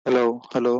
Hello hello.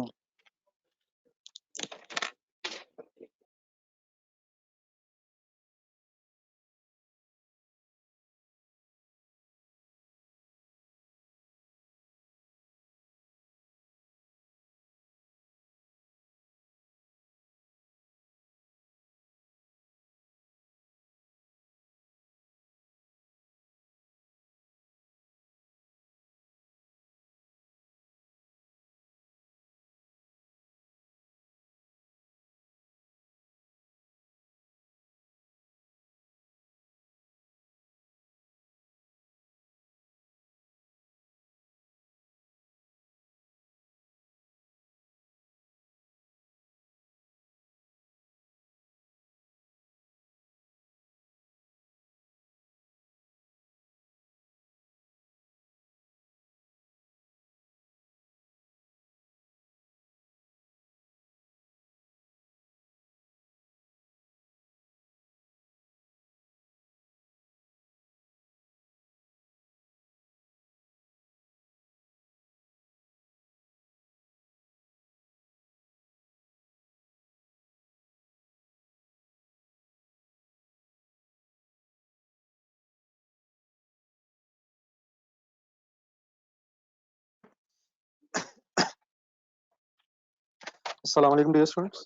अस्सलाम वालेकुम dear students.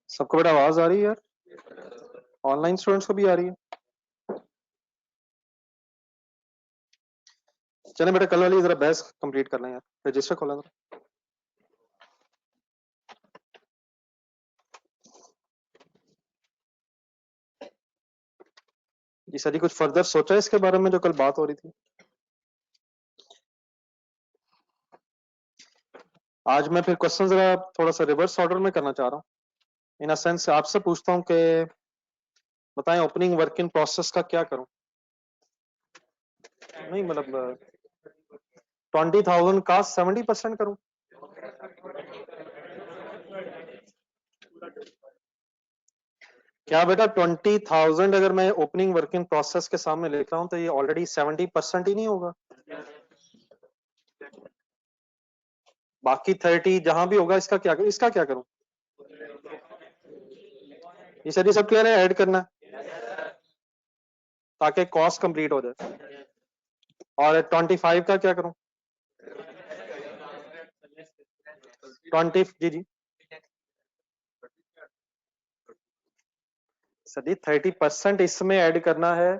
सबको बेटा आवाज आ रही है यार? ऑनलाइन स्टूडेंट्स को भी आ रही है? चलें बेटा, कल वाली जरा बहस कंप्लीट कर लें यार। रजिस्टर खोला जरा। जी सर जी, कुछ फर्दर सोचा है इसके बारे में जो कल बात हो रही थी? आज मैं फिर क्वेश्चन जरा थोड़ा सा रिवर्स ऑर्डर में करना चाह रहा हूँ। इन अ सेंस आपसे पूछता हूँ कि बताएं ओपनिंग वर्क इन प्रोसेस का क्या करूं। नहीं मतलब 20,000 का 70% करूं? क्या बेटा 20,000 अगर मैं ओपनिंग वर्किंग प्रोसेस के सामने लिख रहा हूं तो ये ऑलरेडी 70% ही नहीं होगा? बाकी 30 जहां भी होगा इसका क्या करूं? ये सर सब क्लियर है? ऐड करना ताकि कॉस्ट कंप्लीट हो जाए। और 25 का क्या करूं? 20 जी जी सर जी 30% इसमें ऐड करना है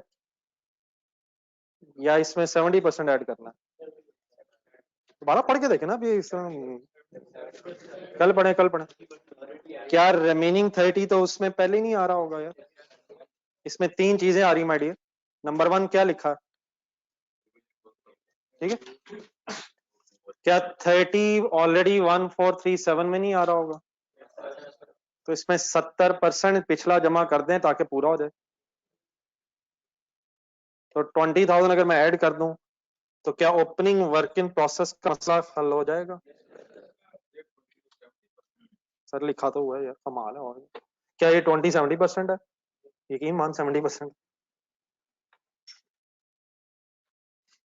या इसमें 70% ऐड करना है? दोबारा पढ़ के देखे ना अभी इसमें। कल पढ़े क्या रिमेनिंग 30 तो उसमें पहले नहीं आ रहा होगा यार? इसमें तीन चीजें आ रही माय डियर। नंबर 1 क्या लिखा? ठीक है, क्या 30 ऑलरेडी 1437 में नहीं आ रहा होगा? तो इसमें 70% पिछला जमा कर दें ताकि पूरा हो जाए। तो 20,000 अगर मैं ऐड कर दूं तो क्या ओपनिंग वर्क इन प्रोसेस का मसला हल हो जाएगा? सर लिखा तो हुआ है यार, कमाल है। और क्या ये 70% है? यकीन मान 70%।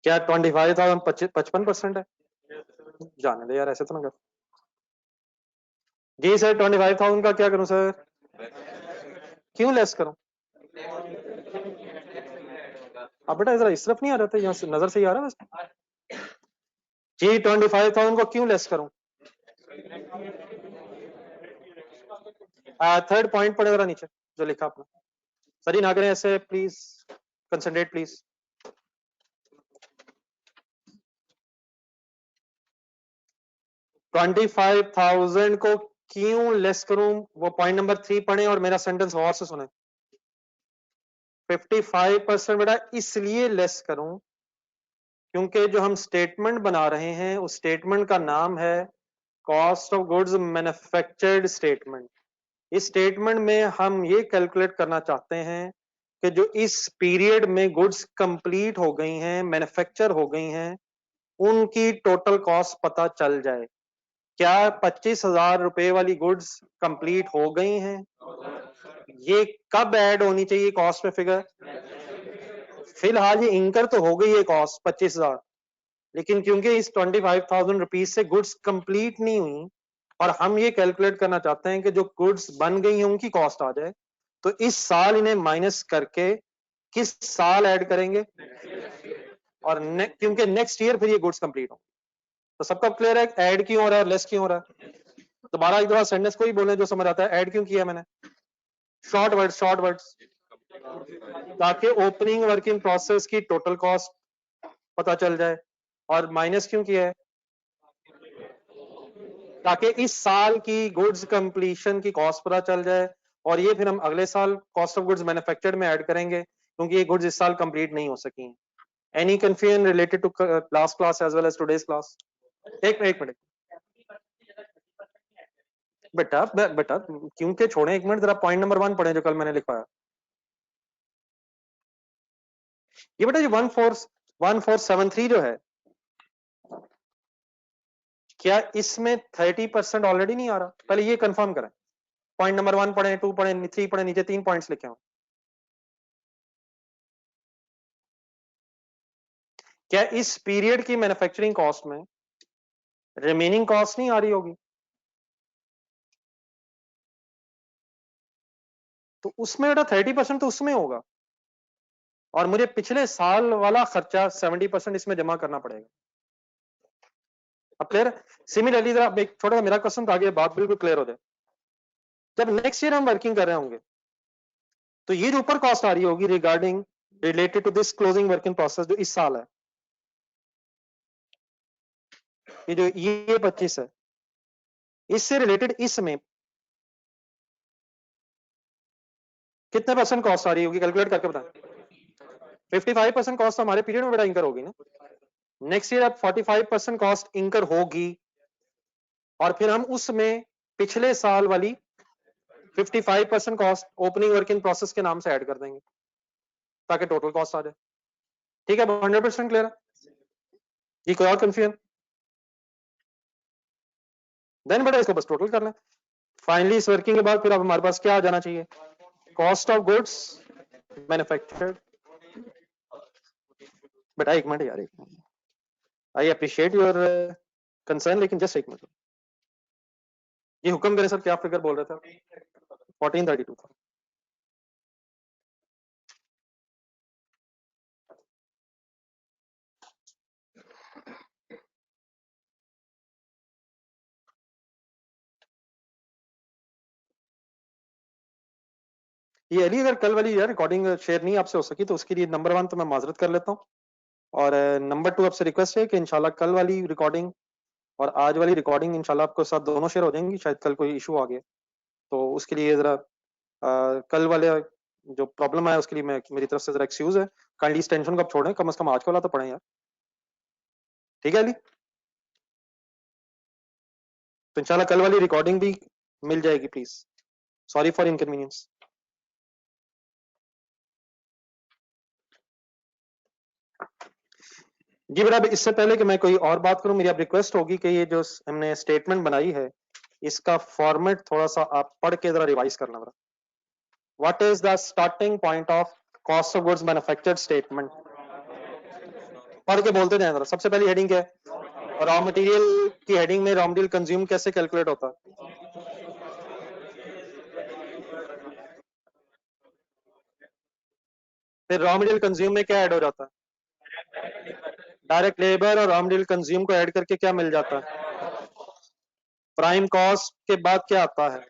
क्या 25,000 55% है? जाने दे यार, ऐसे तो ना कर। जी सर 25,000 का क्या करूं सर? क्यों लेस करूं? अब बेटा जरा इस तरफ नहीं आ रहा था, यहाँ से नजर से ही आ रहा है। जी 25,000 को क्यों लेस करूं? थर्ड पॉइंट पड़े जरा नीचे जो लिखा आपने। सर ना करें ऐसे प्लीज, कंसंट्रेट प्लीज। 25,000 को क्यों लेस करूं वो पॉइंट नंबर 3 पढ़े और मेरा सेंटेंस गौर से सुने। 55% बेटा इसलिए लेस करूं क्योंकि जो हम स्टेटमेंट बना रहे हैं उस स्टेटमेंट का नाम है cost of goods manufactured statement. इस स्टेटमेंट में हम ये कैलकुलेट करना चाहते हैं कि जो इस पीरियड में गुड्स कंप्लीट हो गई हैं, मैन्युफैक्चर हो गई हैं, उनकी टोटल कॉस्ट पता चल जाए। क्या 25,000 रुपए वाली गुड्स कंप्लीट हो गई हैं? ये कब ऐड होनी चाहिए कॉस्ट में फिगर? फिलहाल ये इंकर तो हो गई है कॉस्ट 25,000, लेकिन क्योंकि इस 25,000 रुपीज से गुड्स कंप्लीट नहीं हुई और हम ये कैलकुलेट करना चाहते हैं कि जो गुड्स बन गई हैं उनकी कॉस्ट आ जाए, तो इस साल इन्हें माइनस करके किस साल ऐड करेंगे, और क्योंकि नेक्स्ट ईयर फिर ये गुड्स कंप्लीट होंगे। तो सबका क्लियर है ऐड क्यों हो रहा है और लेस क्यों हो रहा है? दोबारा एक दफा सेंटेंस को ही बोले जो समझ आता है। ऐड क्यों किया मैंने? शॉर्ट वर्ड्स ताकि ओपनिंग वर्किंग प्रोसेस की टोटल कॉस्ट पता चल जाए। और माइनस क्यों किया है? ताकि इस साल की गुड्स कंप्लीशन की कॉस्ट पता चल जाए, और ये फिर हम अगले साल कॉस्ट ऑफ गुड्स मैन्युफैक्चर्ड में ऐड करेंगे, क्योंकि ये गुड्स इस साल कंप्लीट नहीं हो सकी। Any confusion related to last class as well as today's class? एक मिनट बेटा, बेटा क्योंकि छोड़े, एक मिनट जरा पॉइंट नंबर 1 पढ़े जो कल मैंने लिखवाया। ये बेटा जो 1473 जो है, क्या इसमें 30% ऑलरेडी नहीं आ रहा? पहले ये कंफर्म करें। पॉइंट नंबर 1 पढ़े, 2 पढ़े, 3 पढ़े, नीचे 3 पॉइंट्स लिखे हो। क्या इस पीरियड की मैन्युफैक्चरिंग कॉस्ट में रिमेनिंग कॉस्ट नहीं आ रही होगी? तो उसमें बेटा 30% तो उसमें होगा, और मुझे पिछले साल वाला खर्चा 70% इसमें जमा करना पड़ेगा। अब क्लियर? सिमिलरली जरा एक छोटा सा मेरा क्वेश्चन था, आगे बात बिल्कुल क्लियर हो जाए। जब नेक्स्ट ईयर हम वर्किंग कर रहे होंगे, तो ये जो ऊपर कॉस्ट आ रही होगी regarding related to this closing working process जो इस साल है, ये जो ये 25 है, इससे रिलेटेड इसमें कितने परसेंट कॉस्ट आ रही होगी? कैलकुलेट करके बताएं। 55% कॉस्ट हमारे पीरियड में बेटा इंकर होगी ना। नेक्स्ट ईयर अब 45% कॉस्ट इंकर होगी, और फिर हम उसमें पिछले साल वाली 55% कॉस्ट ओपनिंग वर्किंग प्रोसेस के नाम से ऐड कर देंगे, ताकि टोटल कॉस्ट आ जाए। ठीक है, 100% क्लियर है? ये कोई और कंफ्यूजन? देन बेटा इसको बस टोटल करना है। फाइनली इस वर्किंग के बाद फिर अब हमारे पास क्या आ जाना चाहिए? Cost of goods manufactured. बेटा एक मिनट यार, एक minute, I appreciate your concern, लेकिन जस्ट एक मिनट। ये हुक्म करें सर, क्या फिगर बोल रहे थे? 1432 था। ये अली, अगर कल वाली यार रिकॉर्डिंग शेयर नहीं आपसे हो सकी तो उसके लिए नंबर 1 तो मैं माजरत कर लेता हूँ, और नंबर 2 आपसे रिक्वेस्ट है कि इंशाल्लाह कल वाली रिकॉर्डिंग और आज वाली रिकॉर्डिंग इंशाल्लाह आपको साथ दोनों शेयर हो जाएंगी। शायद कल कोई इशू आ गया, तो उसके लिए जरा कल वाले जो प्रॉब्लम आया उसके लिए मैं मेरी तरफ से जरा एक्सक्यूज है। काइंडली इस टेंशन को आप छोड़ें, कम से कम आज वाला तो पढ़ें यार। ठीक है अली? तो इंशाल्लाह कल वाली रिकॉर्डिंग भी मिल जाएगी प्लीज। Sorry for inconvenience. जी बेटा, इससे पहले कि मैं कोई और बात करूं, मेरी आप रिक्वेस्ट होगी कि ये जो हमने स्टेटमेंट बनाई है, इसका फॉर्मेट थोड़ा सा आप पढ़ के जरा रिवाइज करना बेटा। What is the starting point of cost of goods manufactured statement? पढ़ के बोलते जाए जरा। सबसे पहली हेडिंग क्या है? रॉ मटेरियल की हेडिंग में रॉ मटेरियल कंज्यूम कैसे कैलकुलेट होता है? फिर रॉ मटेरियल कंज्यूम में क्या ऐड हो जाता है? डायरेक्ट लेबर और रॉ मटेरियल कंज्यूम को ऐड करके क्या मिल जाता है? प्राइम कॉस्ट के बाद क्या आता है?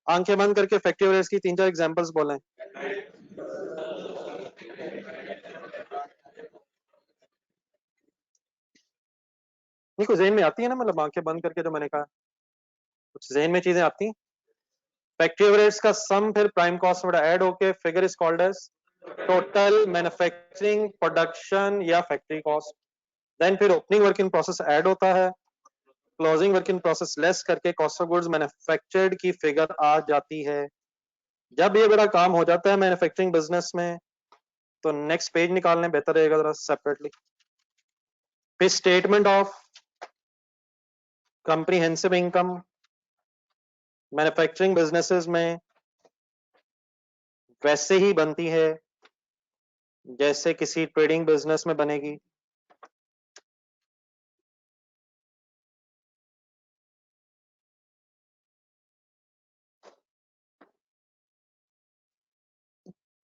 आंखें बंद करके फैक्ट्री ओवरहेड्स की 3-4 एग्जांपल्स बोलें। नहीं, कुछ जहन में आती है ना, मतलब आंखें बंद करके जो मैंने कहा, कुछ जहन में चीजें आती हैं। फैक्ट्री ओवरहेड्स का सम फिर प्राइम कॉस्ट में ऐड होके figure is called as total manufacturing production या फैक्ट्री कॉस्ट। देन फिर opening work in process add होता है, closing work in process less करके कॉस्ट ऑफ गुड्स मैन्युफैक्चर्ड की फिगर आ जाती है। जब ये बड़ा काम हो जाता है मैन्युफैक्चरिंग बिजनेस में, तो नेक्स्ट पेज निकालने बेहतर रहेगा जरा सेपरेटली। फिर statement of comprehensive income manufacturing businesses में वैसे ही बनती है जैसे किसी ट्रेडिंग बिजनेस में बनेगी।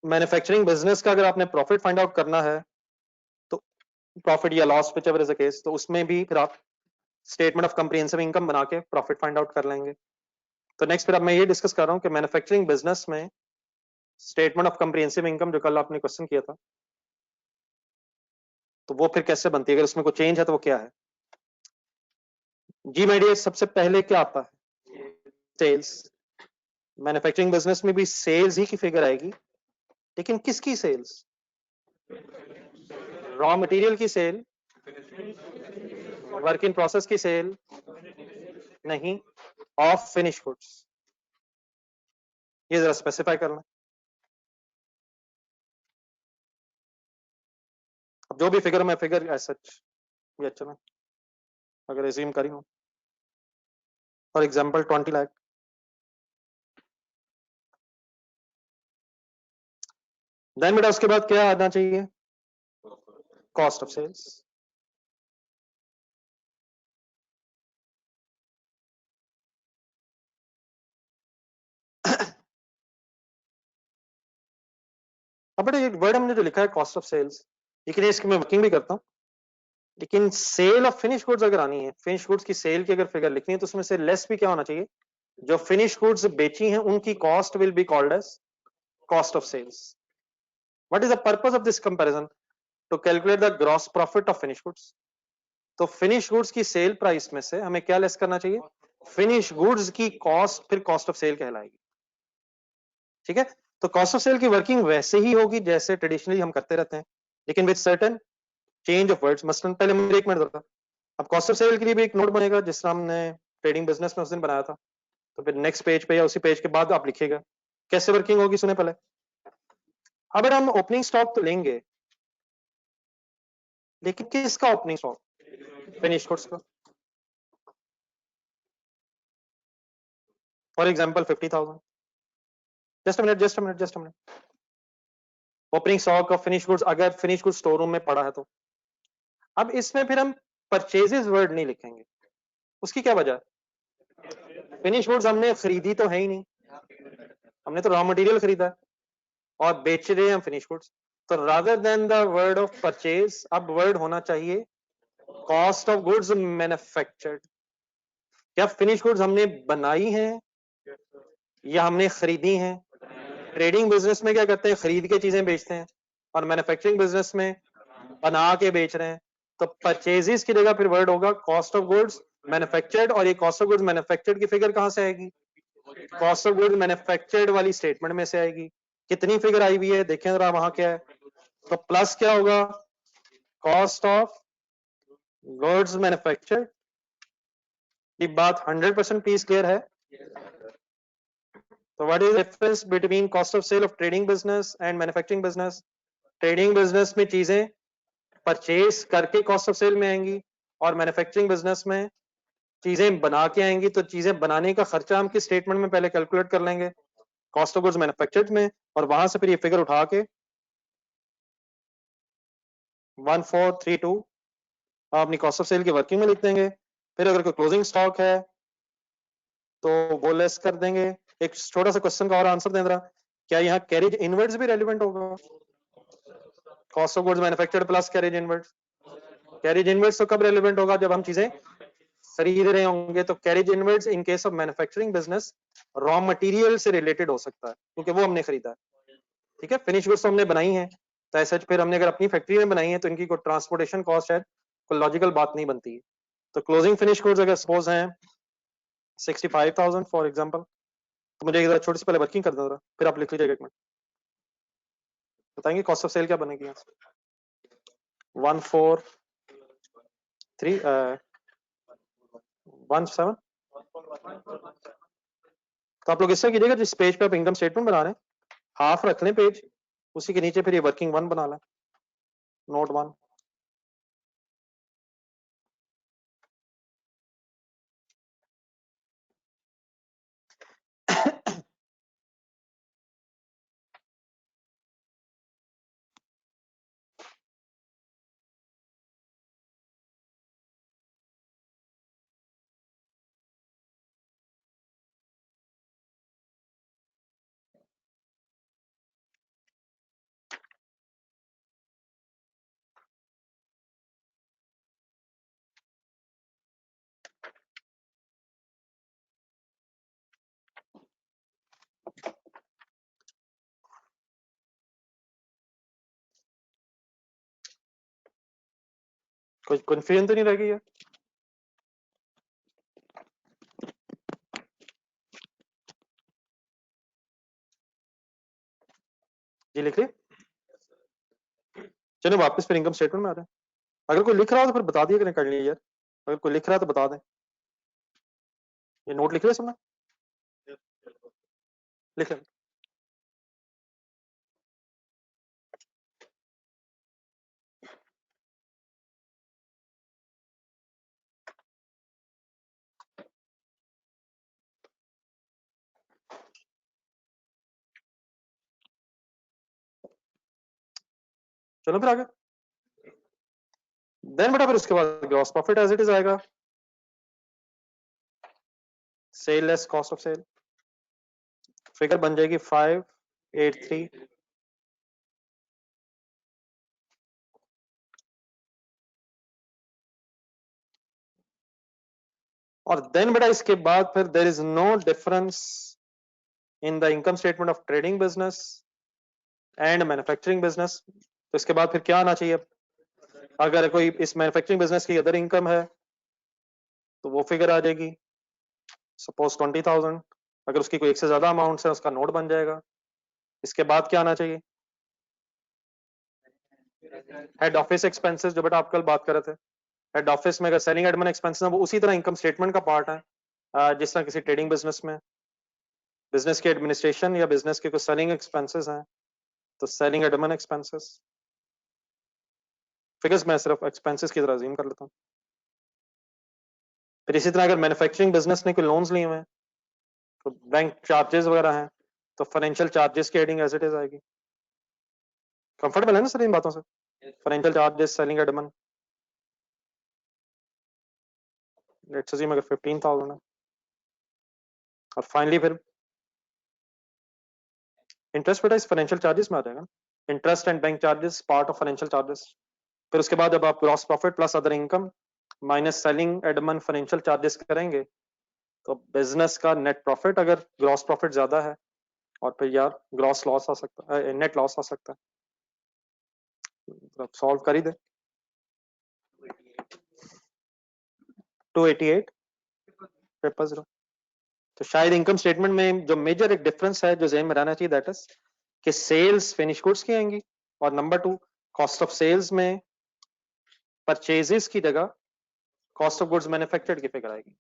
मैन्युफैक्चरिंग बिजनेस का अगर आपने प्रॉफिट फाइंड आउट करना है तो प्रॉफिट या loss whichever is the case, तो उसमें भी फिर आप स्टेटमेंट ऑफ कम्प्रिहेंसिव इनकम बना के प्रॉफिट फाइंड आउट कर लेंगे। तो नेक्स्ट फिर अब मैं ये डिस्कस कर रहा हूँ कि मैन्युफैक्चरिंग बिजनेस में स्टेटमेंट ऑफ कम्प्रिहेंसिव इनकम जो कल आपने क्वेश्चन किया था, तो वो फिर कैसे बनती है, अगर उसमें कोई चेंज है तो वो क्या है। जी माय डियर, सबसे पहले क्या आता है? सेल्स। मैन्युफैक्चरिंग बिजनेस में भी सेल्स ही की फिगर आएगी, लेकिन किसकी सेल्स? रॉ मटेरियल की सेल, वर्क इन प्रोसेस की सेल नहीं, ऑफ फिनिश गुड्स। ये जरा स्पेसिफाई करना। अब जो भी फिगर, मैं फिगर एज सच ये अच्छा ना, अगर एज्यूम करी हूं फॉर एग्जांपल 20 लाख, देन बेटा उसके बाद क्या आना चाहिए? Cost of sales. अब बेटा ये वर्ड हमने जो लिखा है कॉस्ट ऑफ सेल्स, लेकिन इसकी मैं वर्किंग भी करता हूँ, लेकिन सेल ऑफ फिनिश गुड्स अगर आनी है, फिनिश गुड्स की सेल की अगर फिगर लिखनी है, तो उसमें से लेस भी क्या होना चाहिए? जो फिनिश गुड्स बेची हैं उनकी cost will be called as cost of sales. What is the purpose of this comparison? To calculate the gross profit of finish goods. तो फिनिश गुड्स की सेल प्राइस में से हमें क्या लेस करना चाहिए? फिनिश गुड्स की कॉस्ट, फिर कॉस्ट ऑफ सेल कहलाएगी। ठीक है, तो कॉस्ट ऑफ सेल की वर्किंग वैसे ही होगी जैसे ट्रेडिशनली हम करते रहते हैं, लेकिन with certain change of words. मसलन पहले मुझे एक मिनट दो, अब कॉस्ट ऑफ सेल के लिए भी एक नोट बनेगा जिस तरह हमने ट्रेडिंग बिजनेस में उस दिन बनाया था, तो फिर नेक्स्ट पेज पे या उसी पेज के बाद आप लिखिएगा कैसे वर्किंग होगी। सुने पहले, अगर हम ओपनिंग स्टॉक तो लेंगे, लेकिन किसका ओपनिंग स्टॉक? फिनिश गुड्स का। For example 50,000। Just a minute, just a minute, just a minute. Opening stock of finish goods, अगर फिनिश गुड्स स्टोर रूम में पड़ा है तो अब इसमें फिर हम परचेजेस वर्ड नहीं लिखेंगे। उसकी क्या वजह? फिनिश गुड्स हमने खरीदी तो है ही नहीं, हमने तो रॉ मटेरियल खरीदा है और बेच रहे हैं हम फिनिश गुड्स। तो rather than the word of purchase, अब वर्ड होना चाहिए कॉस्ट ऑफ गुड्स मैन्युफैक्चर्ड। क्या फिनिश गुड्स हमने बनाई हैं या हमने खरीदी हैं? ट्रेडिंग बिजनेस में क्या करते हैं? खरीद के चीजें बेचते हैं, और मैन्युफैक्चरिंग बिजनेस में बना के बेच रहे हैं। तो परचेजेस की जगह फिर वर्ड होगा कॉस्ट ऑफ गुड्स मैन्युफैक्चर्ड, और ये कॉस्ट ऑफ गुड्स मैन्युफैक्चर्ड की फिगर कहां से आएगी? कॉस्ट ऑफ गुड्स मैन्युफैक्चर्ड वाली स्टेटमेंट में से आएगी। कितनी फिगर आई हुई है देखें जरा, वहां क्या है? तो प्लस क्या होगा? Cost of goods manufactured. ये बात 100% प्लीज क्लियर है? तो what is the difference between cost of sale of trading business and manufacturing business? Trading business में चीजें परचेज करके कॉस्ट ऑफ सेल में आएंगी, और मैन्युफैक्चरिंग बिजनेस में चीजें बना के आएंगी। तो चीजें बनाने का खर्चा हम किस स्टेटमेंट में पहले कैलकुलेट कर लेंगे? कॉस्ट ऑफ गुड्स मैन्युफैक्चर्ड में, और वहां से फिर ये फिगर उठा के 1432 आप अपनी कॉस्ट ऑफ सेल की वर्किंग में लिख देंगे। फिर अगर कोई क्लोजिंग स्टॉक है तो वो लेस कर देंगे। एक छोटा सा क्वेश्चन का और आंसर दें जरा, क्या यहाँ कैरेज इनवर्ड्स भी रेलिवेंट होगा? Cost of goods manufactured plus carriage inwards. Carriage inwards तो कब रेलिवेंट होगा? जब हम चीजें खरीद रहे होंगे। तो carriage inwards in case of manufacturing business raw material से रिलेटेड हो सकता है, क्योंकि वो हमने खरीदा है। ठीक है, फिनिश गुड्स तो हमने बनाई है, तो ऐसा फिर हमने अगर अपनी फैक्ट्री में बनाई है तो इनकी कोई ट्रांसपोर्टेशन कॉस्ट है, कोई लॉजिकल बात नहीं बनती है। तो क्लोजिंग फिनिश गुड्स अगर सपोज है 65,000 फॉर एग्जांपल, तो मुझे एक छोटी सी पहले वर्किंग कर दो जरा, फिर आप लिख लीजिएगा एक मिनट, बताएंगे कॉस्ट ऑफ सेल क्या बनेगी यहाँ से। 14317। तो आप लोग इससे कीजिएगा, जिस पेज पे आप इनकम स्टेटमेंट बना रहे हैं हाफ रख लें पेज, उसी के नीचे फिर ये वर्किंग वन बना लें, नोट वन। कोई कंफ्यूजन तो नहीं रह गई है? जी लिख लिया। चलो वापस फिर इनकम स्टेटमेंट में आ रहे हैं। अगर कोई लिख रहा हो तो फिर बता दिया करें, कर लिया यार। अगर कोई लिख रहा है तो बता दें। ये नोट लिख लिया सबने? लिख लें। चलो फिर आगे। देन बेटा फिर उसके बाद gross profit as it is आएगा, sale less cost of sale. Figure बन जाएगी 583। और देन बेटा इसके बाद फिर there is no difference in the income statement of trading business and manufacturing business. तो इसके बाद फिर क्या आना चाहिए? अगर कोई इस मैन्युफैक्चरिंग बिजनेस की अदर इनकम है तो वो फिगर आ जाएगी, सपोज 20,000। अगर उसकी कोई एक से ज्यादा अमाउंट है उसका नोट बन जाएगा। इसके बाद क्या आना चाहिए? हेड ऑफिस एक्सपेंसेस, जो बेटा आप कल बात कर रहे थे। हेड ऑफिस में अगर सेलिंग एडमिन एक्सपेंसेस है वो उसी तरह इनकम स्टेटमेंट का पार्ट है, जिस तरह किसी ट्रेडिंग बिजनेस में बिजनेस के एडमिनिस्ट्रेशन या बिजनेस के कुछ सेलिंग एक्सपेंसेस हैं तो सेलिंग एडमिन एक्सपेंसेस। फिगर्स मैं सिर्फ एक्सपेंसेस की तरह अज्यूम कर लेता हूँ। फिर इसी तरह अगर मैन्युफैक्चरिंग बिजनेस ने कोई लोन्स लिए हुए हैं तो बैंक चार्जेस वगैरह हैं तो फाइनेंशियल चार्जेस की हेडिंग एज इट इज आएगी। कंफर्टेबल है ना सर इन बातों से? Financial charges, selling admin, let's assume अगर 15,000 है। और फाइनली फिर इंटरेस्ट बेटा इस फाइनेंशियल चार्जेस में आ जाएगा। Interest and bank charges part of financial charges. फिर उसके बाद जब आप gross profit plus other income minus selling admin financial charges करेंगे तो बिजनेस का नेट प्रॉफिट, अगर ग्रॉस प्रॉफिट ज्यादा है, और फिर यार ग्रॉस लॉस आ सकता है, नेट लॉस आ सकता है। सॉल्व कर ही दे। 288 पेपर जीरो। तो शायद इनकम स्टेटमेंट में जो मेजर एक डिफरेंस है जो ज़हन में रहना चाहिए, दैट इज कि सेल्स फिनिश गुड्स की आएंगी, और number two cost of sales में परचेजेस की जगह कॉस्ट ऑफ गुड्स मैन्युफैक्चर्ड की फिगर आएगी।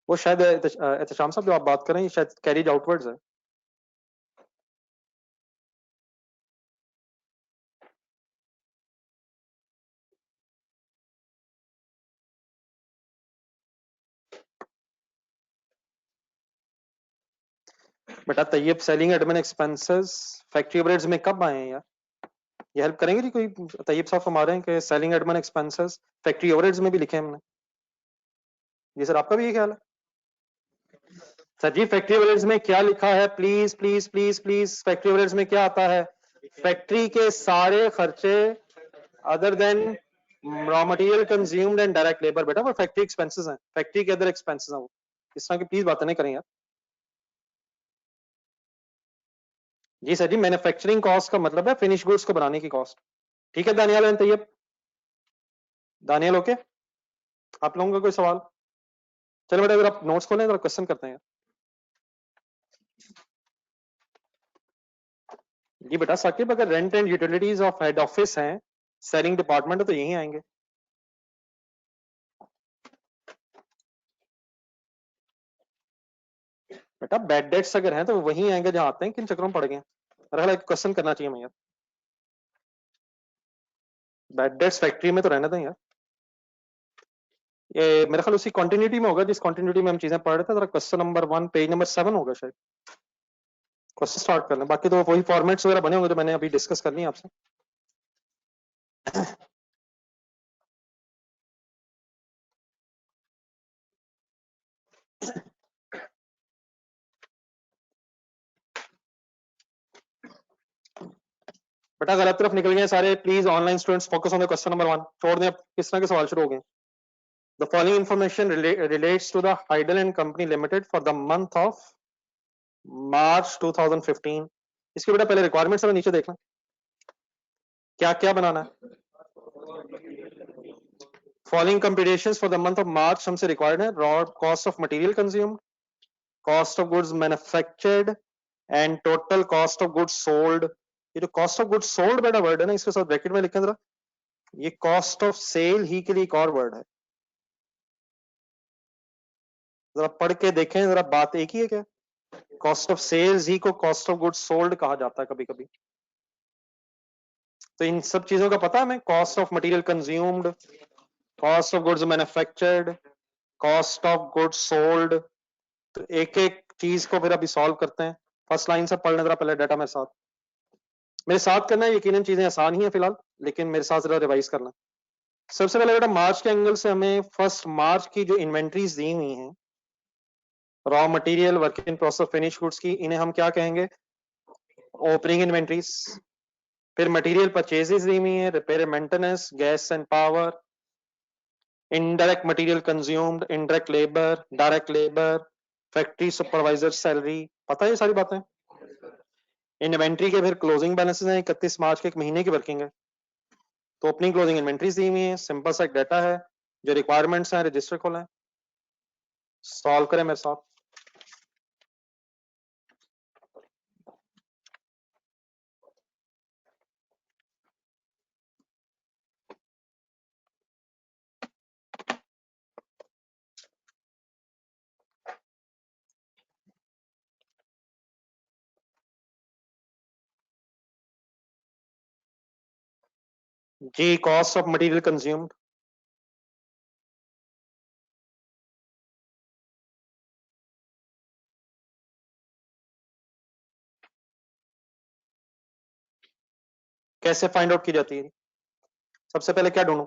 वो शायद एहतशाम साहब जो आप बात कर रहे हैं शायद कैरीज आउटवर्ड्स है। बेटा Tayyab selling admin expenses factory overheads में कब आए हैं यार? ये हेल्प करेंगे जी कोई? तैयब साहब हमारे हैं कि selling admin expenses factory overheads में भी लिखे हैं हमने। जी सर, आपका भी ये ख्याल है? सर जी फैक्ट्री ओवरहेड्स में क्या लिखा है? Please please please please, factory overheads में क्या आता है? फैक्ट्री के सारे खर्चे other than raw material consumed and direct labour. बेटा वो फैक्ट्री एक्सपेंसेस हैं, फैक्ट्री के अदर एक्सपेंसेस हैं वो। इस तरह की प्लीज बातें नहीं करें यार। जी सर जी, मैन्युफैक्चरिंग कॉस्ट का मतलब है फिनिश गुड्स को बनाने की कॉस्ट। ठीक है दानियाल एंड तैयब? दानियाल ओके? आप लोगों का कोई सवाल? चलो बेटा अगर आप नोट्स खोलें तो क्वेश्चन करते हैं। जी बेटा साकिब, अगर rent and utilities of head office हैं, सेलिंग डिपार्टमेंट, तो यही आएंगे। बेटा बैड डेट्स अगर हैं तो वही आएंगे जहां आते हैं, किन चक्रों में पड़ गए हैं? मेरा क्वेश्चन करना चाहिए मैं यार। बैड डेट्स फैक्ट्री में तो रहने दें यार। ये मेरे ख्याल उसी कंटिन्यूटी में होगा जिस कंटिन्यूटी में हम चीजें पढ़ रहे थे। जरा क्वेश्चन नंबर 1 पेज नंबर 7 होगा शायद। क्वेश्चन स्टार्ट कर लें, बाकी तो वही फॉर्मेट्स वगैरह बने होंगे जो मैंने अभी डिस्कस करनी है आपसे। बेटा गलत तरफ निकल गए सारे, please online students focus on the question number 1। छोड़ दें, किस तरह के सवाल शुरू हो गए। The following information relates to the Hydel and company limited for the month of March 2015। इसकी बेटा पहले रिक्वायरमेंट्स में नीचे देखना क्या क्या बनाना है। Following computations for the month of मार्च हमसे रिक्वायर्ड है। Raw cost of material consumed, cost of goods manufactured and total cost of goods sold. ये जो कॉस्ट ऑफ गुड्स सोल्ड बेटा वर्ड है ना, इसके साथ ब्रैकेट में लिखें जरा, ये कॉस्ट ऑफ सेल ही के लिए एक और वर्ड है। जरा पढ़ के देखें जरा, बात एक ही है क्या? कॉस्ट ऑफ सेल्स ही को कॉस्ट ऑफ गुड्स सोल्ड कहा जाता है कभी कभी। तो इन सब चीजों का पता है हमें, cost of material consumed, cost of goods manufactured, cost of goods sold. तो एक एक चीज को फिर अभी सॉल्व करते हैं। फर्स्ट लाइन से पढ़ लें जरा पहले, डाटा मेरे साथ करना है। यकीनन चीजें आसान ही हैं फिलहाल, लेकिन मेरे साथ जरा रिवाइज करना। सबसे पहले बेटा मार्च के एंगल से हमें फर्स्ट मार्च की जो इन्वेंट्रीज दी हुई हैं, raw material, work in process, finish goods की, इन्हें हम क्या कहेंगे? Opening inventories. फिर मटेरियल परचेजेस दी हुई है, repair maintenance, gas and power, indirect material consumed, indirect labour, direct labour, factory supervisor salary. पता है ये सारी बातें। इन्वेंट्री के फिर क्लोजिंग बैलेंसेस हैं 31 मार्च के, एक महीने की वर्किंग है। तो ओपनिंग क्लोजिंग इन्वेंट्रीज दी हुई है, सिंपल सा एक डाटा है। जो रिक्वायरमेंट्स हैं रजिस्टर खोलें, सॉल्व करें मेरे साथ। जी, कॉस्ट ऑफ मटेरियल कंज्यूम्ड। कैसे फाइंड आउट की जाती है? सबसे पहले क्या ढूंढूं?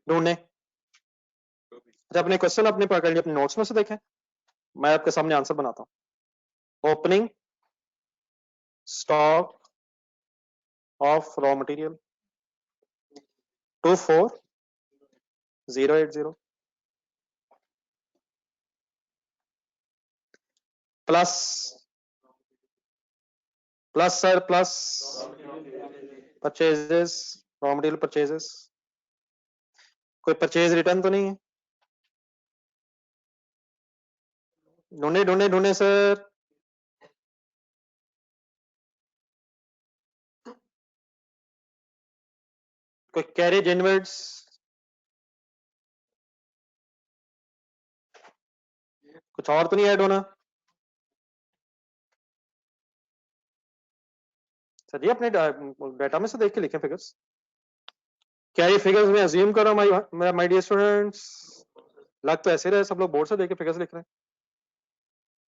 ढूंढने अच्छा, अपने क्वेश्चन अपने पकड़ लिए, अपने नोट्स में से देखें, मैं आपके सामने आंसर बनाता हूं। Opening stock of raw material 24080 plus plus sir plus purchases, raw material purchases. कोई परचेज रिटर्न तो नहीं है? ढूंढे ढूंढे ढूंढे सर। कोई कैरेज इनवर्ड्स? कुछ और तो नहीं ऐड होना? सर जी अपने डाटा में से देख के लिखें फिगर्स। क्या ये फिगर्स में अज्यूम कर रहा हूं माय डियर स्टूडेंट्स? लग तो ऐसे रहे सब लोग बोर्ड से देख के फिगर्स लिख रहे हैं।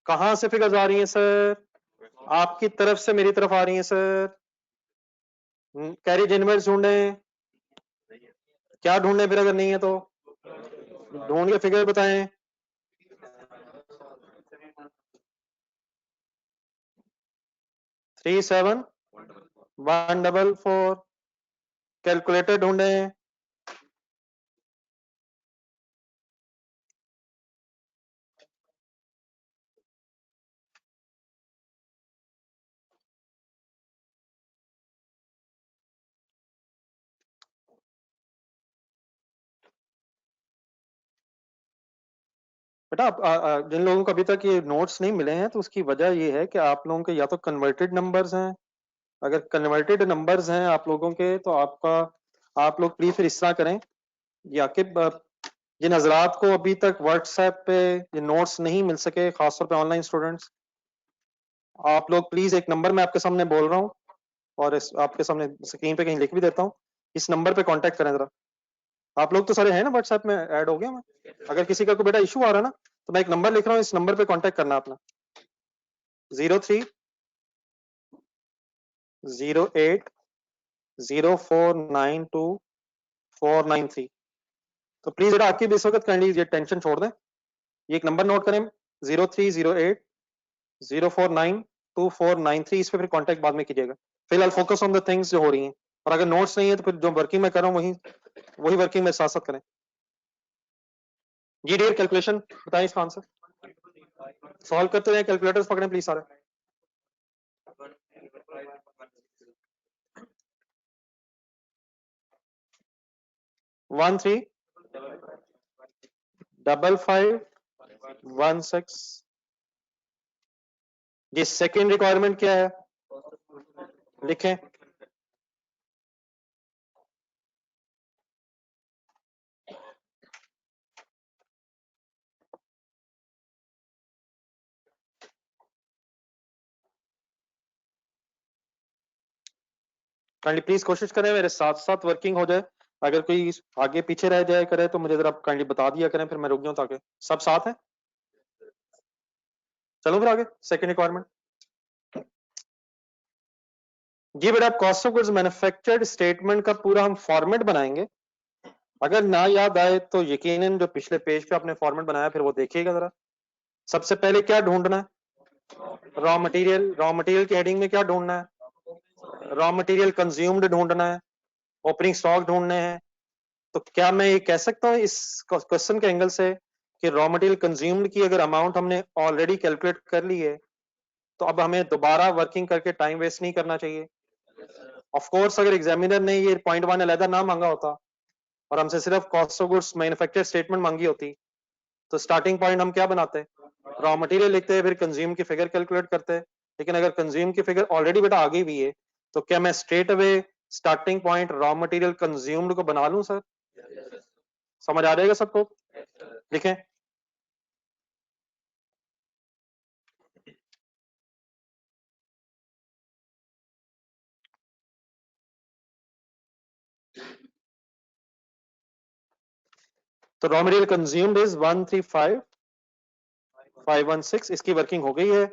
कहां से फिगर्स आ रही हैं सर? आपकी तरफ से मेरी तरफ आ रही हैं सर। कैरेज इनवर्ड्स ढूंढे। क्या ढूंढे फिर अगर नहीं है तो? ढूंढ के फिगर बताएं। 37144। कैलकुलेटर ढूंढे। बेटा जिन लोगों को अभी तक ये नोट्स नहीं मिले हैं तो उसकी वजह ये है कि आप लोगों के या तो कन्वर्टेड नंबर्स हैं। अगर कन्वर्टेड नंबर्स हैं आप लोगों के तो आप लोग प्लीज फिर इस तरह करें, या कि जिन हजरात को अभी तक व्हाट्सएप पे ये नोट्स नहीं मिल सके, खासतौर पे ऑनलाइन स्टूडेंट्स, आप लोग प्लीज एक नंबर मैं आपके सामने बोल रहा हूँ और आपके सामने स्क्रीन पे कहीं लिख भी देता हूँ, इस नंबर पे कांटेक्ट करें जरा। आप लोग तो सारे हैं ना व्हाट्सएप में ऐड हो गया मैं? अगर किसी का कोई बेटा इशू आ रहा है ना तो मैं एक नंबर लिख रहा हूँ, इस नंबर पे कांटेक्ट करना अपना 0308049249 तो प्लीज बेटा आपकी भी इस वक्त काइंडली ये टेंशन छोड़ दें, ये एक नंबर नोट करें 0308049249 इस पे फिर कांटेक्ट बाद में कीजिएगा। फिलहाल फोकस ऑन द थिंग्स जो हो रही हैं, और अगर नोट्स नहीं है तो फिर जो वर्किंग मैं कर रहा हूँ वही वर्किंग में साथ साथ करें। जी डियर, कैलकुलेशन बताएं इसका आंसर। सॉल्व करते हुए कैलकुलेटर्स पकड़ें प्लीज सारे। 135516। जी सेकेंड रिक्वायरमेंट क्या है, लिखें। काइंडली प्लीज कोशिश करें मेरे साथ साथ वर्किंग हो जाए। अगर कोई आगे पीछे रह जाए करे तो मुझे जरा काइंडली बता दिया करें, फिर मैं रुक जाऊं ताकि सब साथ है। चलो फिर आगे सेकंड रिक्वायरमेंट। जी बेटा, cost of goods manufactured statement का पूरा हम फॉर्मेट बनाएंगे। अगर ना याद आए तो यकीनन जो पिछले पेज पे आपने फॉर्मेट बनाया फिर वो देखिएगा जरा। सबसे पहले क्या ढूंढना है, रॉ मटेरियल। रॉ मटेरियल की हेडिंग में क्या ढूंढना है, रॉ मटेरियल कंज्यूम्ड ढूंढना है, ओपनिंग स्टॉक ढूंढने हैं। तो क्या मैं ये कह सकता हूं इस क्वेश्चन के एंगल से कि रॉ मटेरियल कंज्यूम्ड की अगर अमाउंट हमने ऑलरेडी कैलकुलेट कर ली है तो अब हमें दोबारा वर्किंग करके टाइम वेस्ट नहीं करना चाहिए। ऑफ कोर्स अगर एग्जामिनर ने ये पॉइंट वन अलहदा ना मांगा होता और हमसे सिर्फ cost of goods manufacture statement मांगी होती तो स्टार्टिंग पॉइंट हम क्या बनाते, रॉ मटेरियल लिखते, फिर कंज्यूम की फिगर कैलकुलेट करते। लेकिन अगर कंज्यूम की फिगर ऑलरेडी बेटा आ गई हुई है तो क्या मैं straight away starting point raw material consumed को बना लूं सर? समझ आ जाएगा सबको? लिखें। तो रॉ मटेरियल कंज्यूम्ड इज 135516, इसकी वर्किंग हो गई है।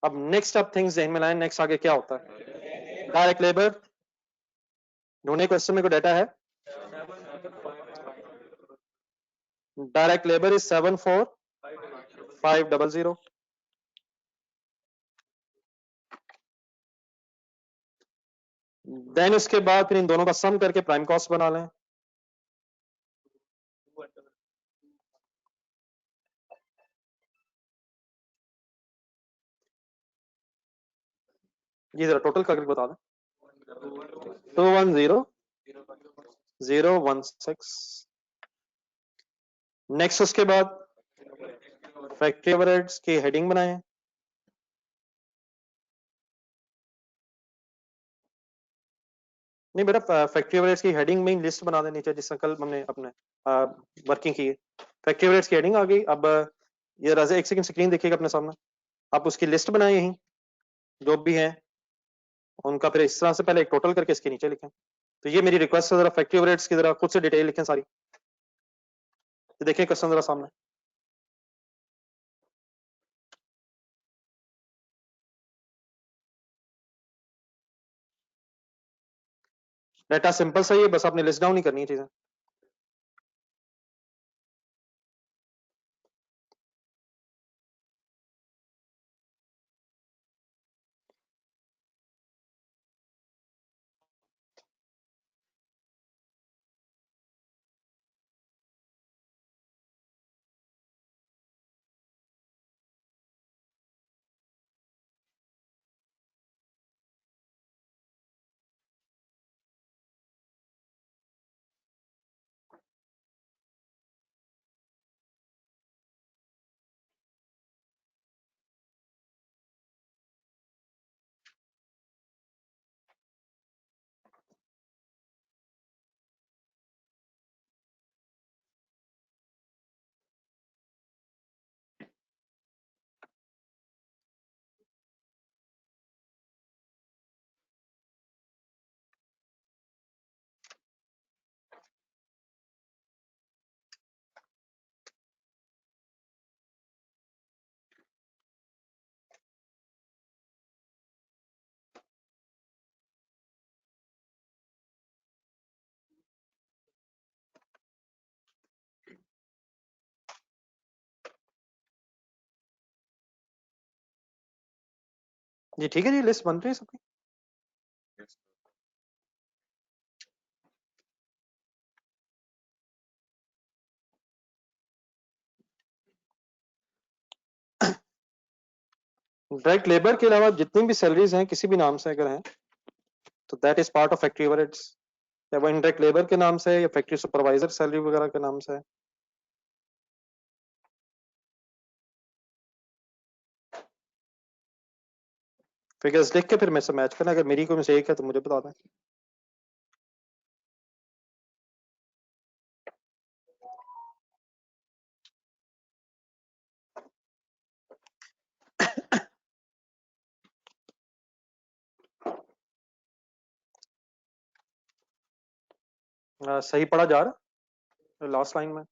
अब नेक्स्ट अब थिंग्स ध्यान में लाएं, नेक्स्ट आगे क्या होता है। डायरेक्ट लेबर ढूंढने क्वेश्चन में कोई डाटा है। Direct labour is 74500। देन उसके बाद फिर इन दोनों का सम करके प्राइम कॉस्ट बना लें। ये जरा टोटल करके बता दें। 210016। नेक्स्ट उसके बाद फैक्ट्री ओवरहेड्स की हेडिंग बनाएं। नहीं बेटा, फैक्ट्री ओवरहेड्स की हेडिंग में लिस्ट बना दें नीचे, जिससे कल हमने अपने वर्किंग की है। फैक्ट्री ओवरहेड्स की हेडिंग आ गई। अब ये राजा एक सेकंड स्क्रीन देखिएगा अपने सामने। आप उसकी लिस्ट बनाए यहीं जो भी है उनका, फिर इस तरह से पहले एक टोटल करके इसके नीचे लिखें। तो ये मेरी रिक्वेस्ट है, जरा फैक्ट्री ओवरहेड्स की जरा खुद से डिटेल लिखें सारी। तो देखें क्वेश्चन जरा सामने। डाटा सिंपल सही है, बस आपने लिस्ट डाउन ही करनी है चीजें। जी ठीक है जी, लिस्ट बन रही है सबकी। डायरेक्ट लेबर के अलावा जितनी भी सैलरीज हैं किसी भी नाम से अगर हैं तो that is part of factory overheads, या वो इनडायरेक्ट लेबर के नाम से या फैक्ट्री सुपरवाइजर सैलरी वगैरह के नाम से है। फिगर्स लिख के फिर मेरे से मैच करना, अगर मेरी कोई मिस्टेक है तो मुझे बता दें। सही पढ़ा जा रहा लास्ट लाइन में?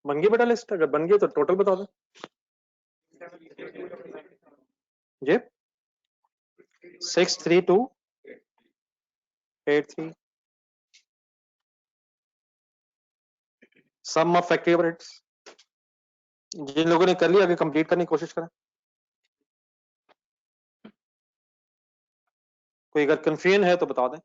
बन गई बेटा लिस्ट? अगर बन गई तो टोटल बता दो जी। 63283 सम ऑफ फैक्ट्री ओवरहेड्स। जिन लोगों ने कर लिया आगे कंप्लीट करने की कोशिश करें। कोई अगर कंफ्यूजन है तो बता दें।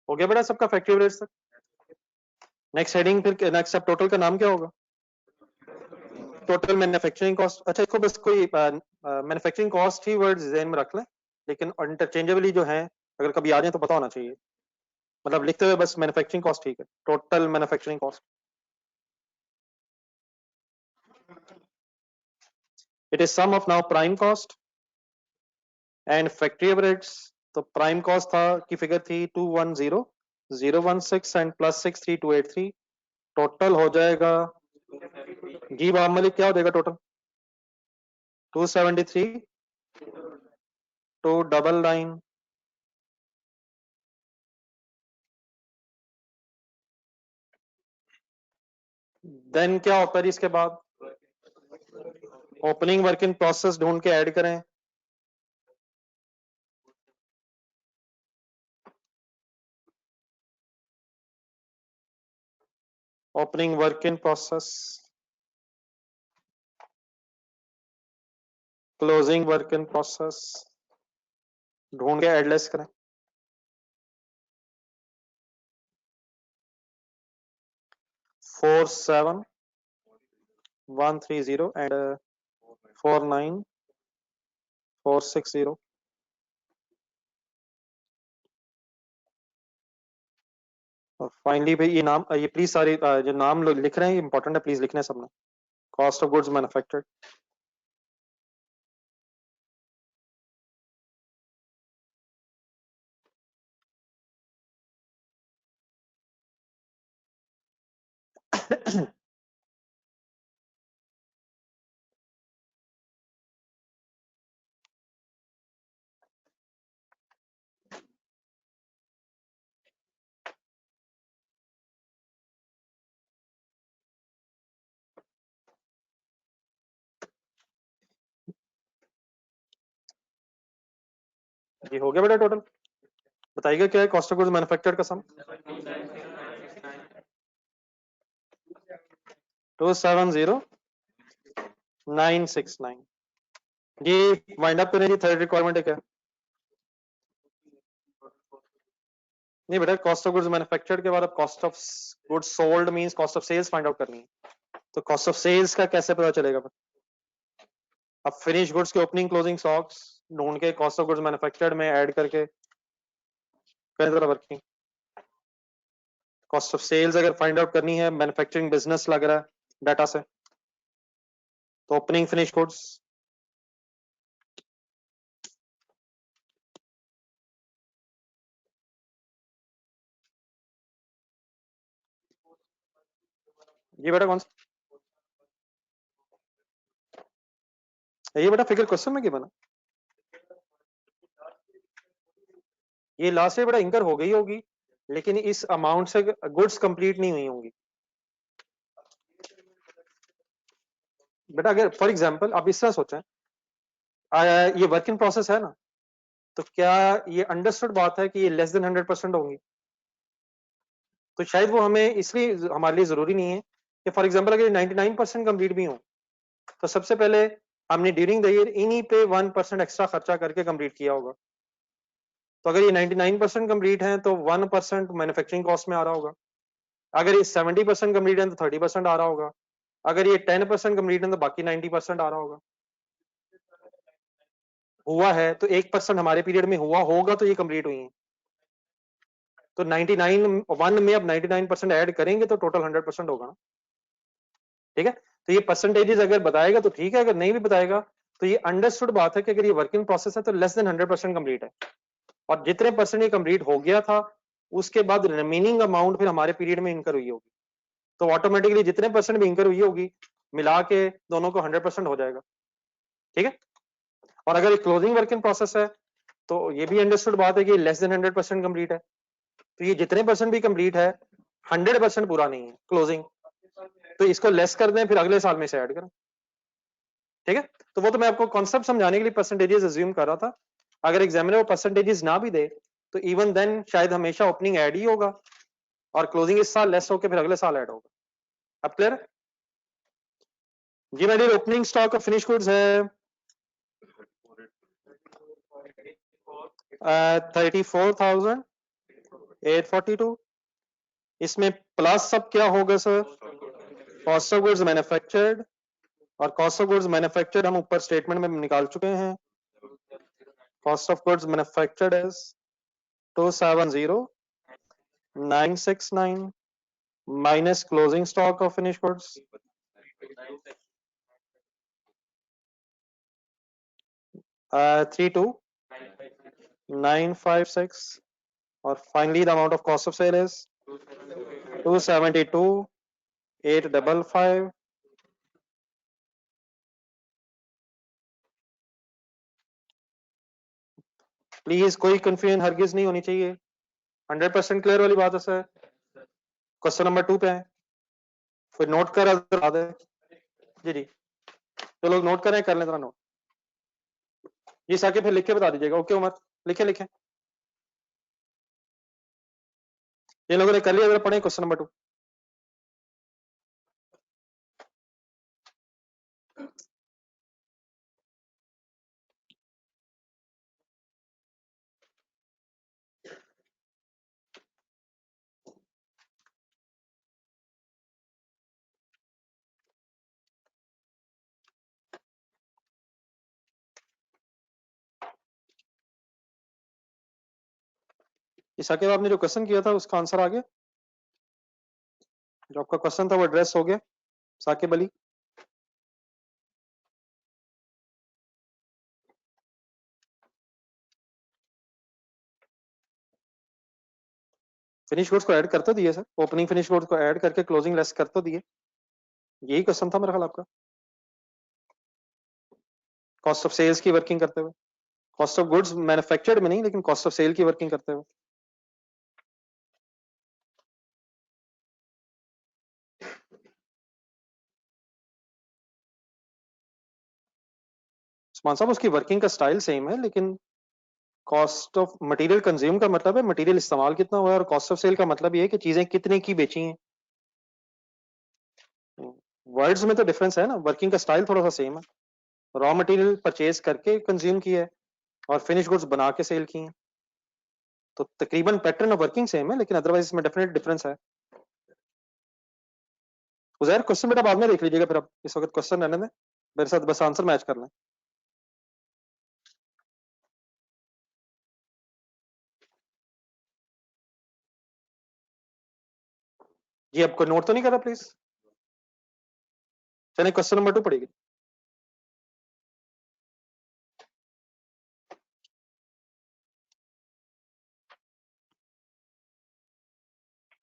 हो गया बेटा सबका फैक्ट्री ओवरहेड्स तक? नेक्स्ट हेडिंग फिर नेक्स्ट सब टोटल का नाम क्या होगा? Total manufacturing cost. अच्छा इसको बस कोई मैन्युफैक्चरिंग कॉस्ट ही वर्ड ज़हन में रख लें, लेकिन इंटरचेंजेबली जो है अगर कभी आ जाए तो पता होना चाहिए। मतलब लिखते हुए बस मैन्युफैक्चरिंग कॉस्ट ठीक है, total manufacturing cost. It is sum of now prime cost and factory overheads. तो प्राइम कॉस्ट था की फिगर थी 210016 एंड प्लस 63283। टोटल हो जाएगा जी बाब मलिक, क्या हो जाएगा टोटल? 273 299। देन क्या होता है इसके बाद? ओपनिंग वर्क इन प्रोसेस ढूंढ के ऐड करें। Opening work in process, closing work in process ढूंढ के एडलेस करें। 47130 एंड 49460। और फाइनली भाई ये नाम, ये प्लीज सारे जो नाम लोग लिख रहे हैं इंपॉर्टेंट है, प्लीज लिखना है सबने। Cost of goods manufactured. ये हो गया बेटा टोटल? बताइएगा क्या है कॉस्ट ऑफ गुड्स मैन्युफैक्चर्ड का सम? 270969। जी वाइंड अप करें जी, थर्ड रिक्वायरमेंट है क्या? नहीं बेटा, कॉस्ट ऑफ गुड्स मैन्युफैक्चर्ड के बाद अब cost of goods sold means cost of sales find out करनी है। तो कॉस्ट ऑफ सेल्स का कैसे पता चलेगा? अब फिनिश गुड्स के ओपनिंग क्लोजिंग स्टॉक्स ढूंढ के कॉस्ट ऑफ गुड्स मैन्युफैक्चर्ड में ऐड करके करें जरा वर्किंग। कॉस्ट ऑफ सेल्स अगर फाइंड आउट करनी है, मैन्युफैक्चरिंग बिजनेस लग रहा है डाटा से, तो ओपनिंग फिनिश गुड्स ये बेटा कौन सा? ये बेटा फिगर क्वेश्चन में क्या बना? ये लास्ट में बेटा इंकर हो गई होगी, लेकिन इस अमाउंट से गुड्स कंप्लीट नहीं हुई होंगी बेटा। अगर फॉर एग्जांपल आप इस तरह सोचें, ये वर्क इन प्रोसेस है ना, तो क्या ये अंडरस्टूड बात है कि ये लेस देन 100% होंगी? तो शायद वो हमें इसलिए हमारे लिए जरूरी नहीं है कि फॉर एग्जांपल अगर 99% कंप्लीट भी हो तो सबसे पहले हमने ड्यूरिंग द ईयर इन्हीं पे 1% एक्स्ट्रा खर्चा करके कंप्लीट किया होगा। तो अगर ये 99% कंप्लीट है तो 1% मैन्युफैक्चरिंग कॉस्ट में आ रहा होगा। अगर ये 70% कंप्लीट है तो 30% आ रहा होगा। अगर ये 10% कंप्लीट है तो बाकी 90% आ रहा होगा। हुआ है तो 1% हमारे पीरियड में हुआ होगा तो ये कंप्लीट हुई है। तो 99 1 में अब 99% ऐड करेंगे तो टोटल 100% होगा ना। ठीक है, तो ये परसेंटेजेस अगर बताएगा तो ठीक है, अगर नहीं भी बताएगा तो ये अंडरस्टूड बात है कि अगर ये वर्किंग प्रोसेस है तो लेस देन 100% कंप्लीट है, और जितने परसेंट ये कंप्लीट हो गया था उसके बाद रिमेनिंग अमाउंट फिर हमारे पीरियड में इनकर हुई होगी, तो ऑटोमेटिकली जितने परसेंट भी इनकर हुई होगी मिला के दोनों को 100% हो जाएगा। ठीक है, और अगर ये क्लोजिंग वर्क इन प्रोसेस है तो ये भी अंडरस्टूड बात है कि लेस देन 100% कंप्लीट है, तो ये जितने परसेंट भी कंप्लीट है 100% पूरा नहीं है क्लोजिंग, तो इसको लेस कर दें फिर अगले साल में से ऐड करें। ठीक है, तो वो तो मैं आपको कॉन्सेप्ट समझाने के लिए परसेंटेजेस अज्यूम कर रहा था। अगर एग्जामिनर वो परसेंटेजेस ना भी दे तो इवन देन शायद हमेशा ओपनिंग ऐड ही होगा और क्लोजिंग इस साल लेस होकर फिर अगले साल ऐड होगा। अब क्लियर है जी? मेरी opening stock of finish goods है 34,842। इसमें प्लस सब क्या होगा sir? Cost of goods manufactured, और कॉस्ट ऑफ गुड्स मैन्युफैक्चर्ड हम ऊपर स्टेटमेंट में निकाल चुके हैं। Cost of goods manufactured is 270,969 minus closing stock of finished goods 32,956, और finally the amount of cost of sale is 272,855। Please कोई कंफ्यूजन हरगिज नहीं होनी चाहिए, 100% क्लियर वाली बात है सर। क्वेश्चन नंबर 2 पे है, फिर नोट कर दे जी जी, जो लोग नोट कर रहे हैं कर लें जरा नोट, ये साके फिर लिख के बता दीजिएगा। ओके उमर, लिखे लिखे, ये लोगों ने कर लिया, जरा पढ़े क्वेश्चन नंबर 2। ये साके आपने जो क्वेश्चन किया था उसका आंसर आ गया? जो आपका क्वेश्चन था वो एड्रेस हो गया साकिब अली? फिनिश गुड्स को ऐड कर तो दिए सर, ओपनिंग फिनिश गुड्स को ऐड करके क्लोजिंग लेस कर तो दिए, यही क्वेश्चन था मेरा ख्याल आपका, कॉस्ट ऑफ सेल्स की वर्किंग करते हुए, कॉस्ट ऑफ गुड्स मैन्युफैक्चर्ड में नहीं लेकिन कॉस्ट ऑफ सेल की वर्किंग करते हुए। उस्मान साहब उसकी वर्किंग का स्टाइल सेम है, लेकिन कॉस्ट ऑफ मटेरियल कंज्यूम का मतलब है मटेरियल इस्तेमाल कितना हुआ है, और कॉस्ट ऑफ सेल का मतलब ये है कि चीजें कितने की बेची हैं। वर्ड्स में तो डिफरेंस है ना, वर्किंग का स्टाइल थोड़ा सा सेम है, रॉ मटेरियल परचेज करके कंज्यूम किया है और फिनिश गुड्स बना के सेल की हैं, तो तकरीबन पैटर्न ऑफ वर्किंग सेम है, लेकिन अदरवाइज इसमें डेफिनेट डिफरेंस है। उजैर क्वेश्चन बेटा बाद में देख लीजिएगा, फिर आप इस वक्त क्वेश्चन रहने दें, मेरे साथ बस आंसर मैच कर लें। जी आपको नोट तो नहीं करा प्लीज? चलिए क्वेश्चन नंबर 2 पढ़िए।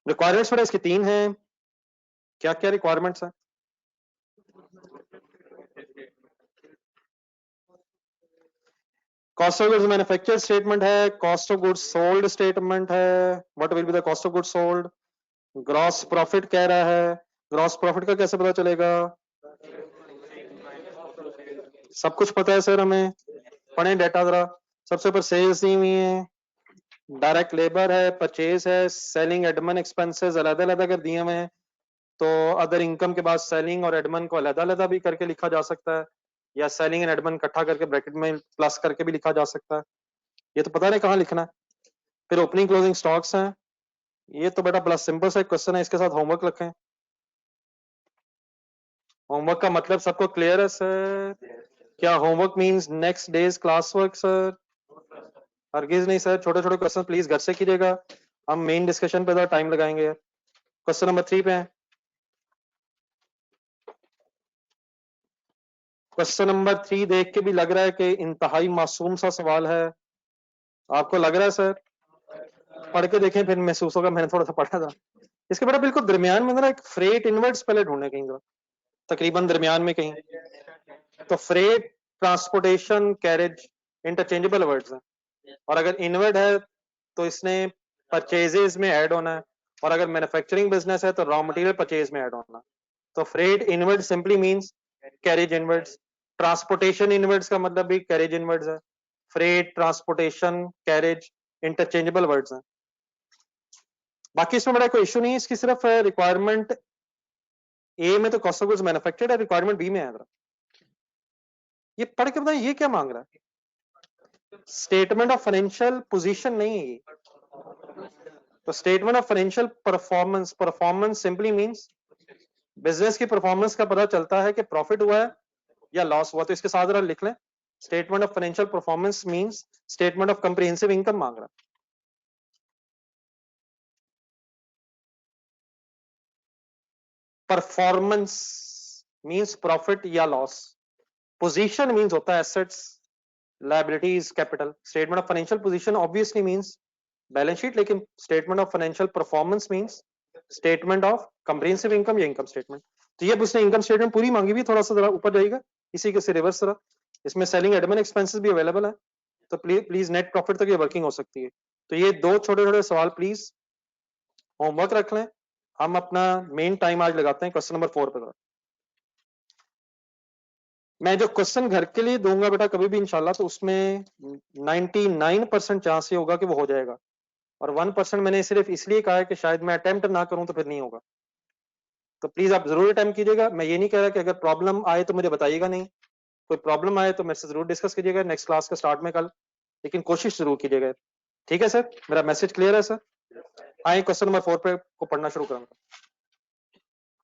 रिक्वायरमेंट्स बेटा इसकी 3 हैं, क्या क्या रिक्वायरमेंट्स हैं? Cost of goods manufactured statement है, cost of goods sold statement है, what will be the cost of goods sold, gross profit कह रहा है, ग्रॉस प्रॉफिट का कैसे पता चलेगा? सब कुछ पता है सर हमें, पढ़े डाटा जरा। सबसे ऊपर सेल्स दी हुई है, डायरेक्ट लेबर है, परचेज है, सेलिंग एडमिन एक्सपेंसेस अलग अलग कर दिए हुए हैं, तो अदर इनकम के बाद सेलिंग और एडमन को अलग-अलग भी करके लिखा जा सकता है, या सेलिंग एंड एडमन इकट्ठा करके ब्रैकेट में प्लस करके भी लिखा जा सकता है। ये तो पता नहीं कहाँ लिखना है। फिर ओपनिंग क्लोजिंग स्टॉक्स हैं, ये तो बेटा बड़ा सिंपल सा क्वेश्चन है, इसके साथ होमवर्क रखें। होमवर्क का मतलब सबको क्लियर है सर? क्या homework means next days class work sir? हरगिज नहीं सर, छोटे छोटे क्वेश्चन प्लीज घर से कीजिएगा, हम मेन डिस्कशन पे टाइम लगाएंगे। क्वेश्चन नंबर 3 पे हैं। क्वेश्चन नंबर 3 देख के भी लग रहा है कि इंतहाई मासूम सा सवाल है, आपको लग रहा है सर? पढ़ के देखें फिर महसूस होगा मैंने थोड़ा सा पढ़ा था। इसके बेटा बिल्कुल दरमियान में ना एक फ्रेट इनवर्ट्स पहले ढूंढने कहीं तो, तकरीबन दरमियान में कहीं। तो freight, transportation, carriage interchangeable words हैं, और अगर इनवर्ट है तो इसने परचेजेस में ऐड होना है, और अगर मैन्युफैक्चरिंग बिजनेस है तो रॉ मटेरियल परचेज में ऐड होना है। तो freight inward simply means carriage inwards, transportation inwards का मतलब भी कैरेज इनवर्ट्स है। Freight, transportation, carriage interchangeable words हैं। बाकी इसमें बड़ा कोई इशू नहीं है, इसकी सिर्फ रिक्वायरमेंट ए में तो कॉस्ट ऑफ गुड्स मैन्युफैक्चर्ड है, रिक्वायरमेंट बी में है। ये पढ़ के बताइए ये क्या मांग रहा है? स्टेटमेंट ऑफ फाइनेंशियल पोजीशन नहीं है ये। तो statement of financial performance, performance simply means business की परफॉर्मेंस का पता चलता है कि प्रॉफिट हुआ है या लॉस हुआ, तो इसके साथ जरा लिख लें, statement of financial performance means statement of comprehensive income मांग रहा है। परफॉर्मेंस मींस प्रॉफिट या लॉस, पोजीशन मींस होता है assets, liabilities, capital. Statement of financial position obviously means balance sheet, लेकिन statement of financial performance means statement of comprehensive income या income statement. तो ये उसने इनकम स्टेटमेंट पूरी मांगी हुई, थोड़ा सा जरा ऊपर जाएगा इसी के से रिवर्स जरा, इसमें सेलिंग एडमिन एक्सपेंसेस भी अवेलेबल है, तो प्लीज नेट प्रॉफिट तक ये वर्किंग हो सकती है। तो ये दो छोटे छोटे सवाल प्लीज होमवर्क रख लें। हम अपना मेन टाइम आज लगाते हैं क्वेश्चन नंबर 4 पे। मैं जो क्वेश्चन घर के लिए दूंगा बेटा कभी भी इंशाल्लाह, तो उसमें 99% चांस ये होगा कि वो हो जाएगा, और 1% मैंने सिर्फ इसलिए कहा है कि शायद मैं अटेम्प्ट ना करूं तो फिर नहीं होगा। तो प्लीज आप जरूर अटेम्प्ट कीजिएगा। मैं ये नहीं कह रहा कि अगर प्रॉब्लम आए तो मुझे बताइएगा नहीं, कोई प्रॉब्लम आए तो मेरे से जरूर डिस्कस कीजिएगा नेक्स्ट क्लास के स्टार्ट में कल, लेकिन कोशिश जरूर कीजिएगा। ठीक है सर, मेरा मैसेज क्लियर है सर? आए क्वेश्चन नंबर 4 पे को पढ़ना शुरू करूंगा,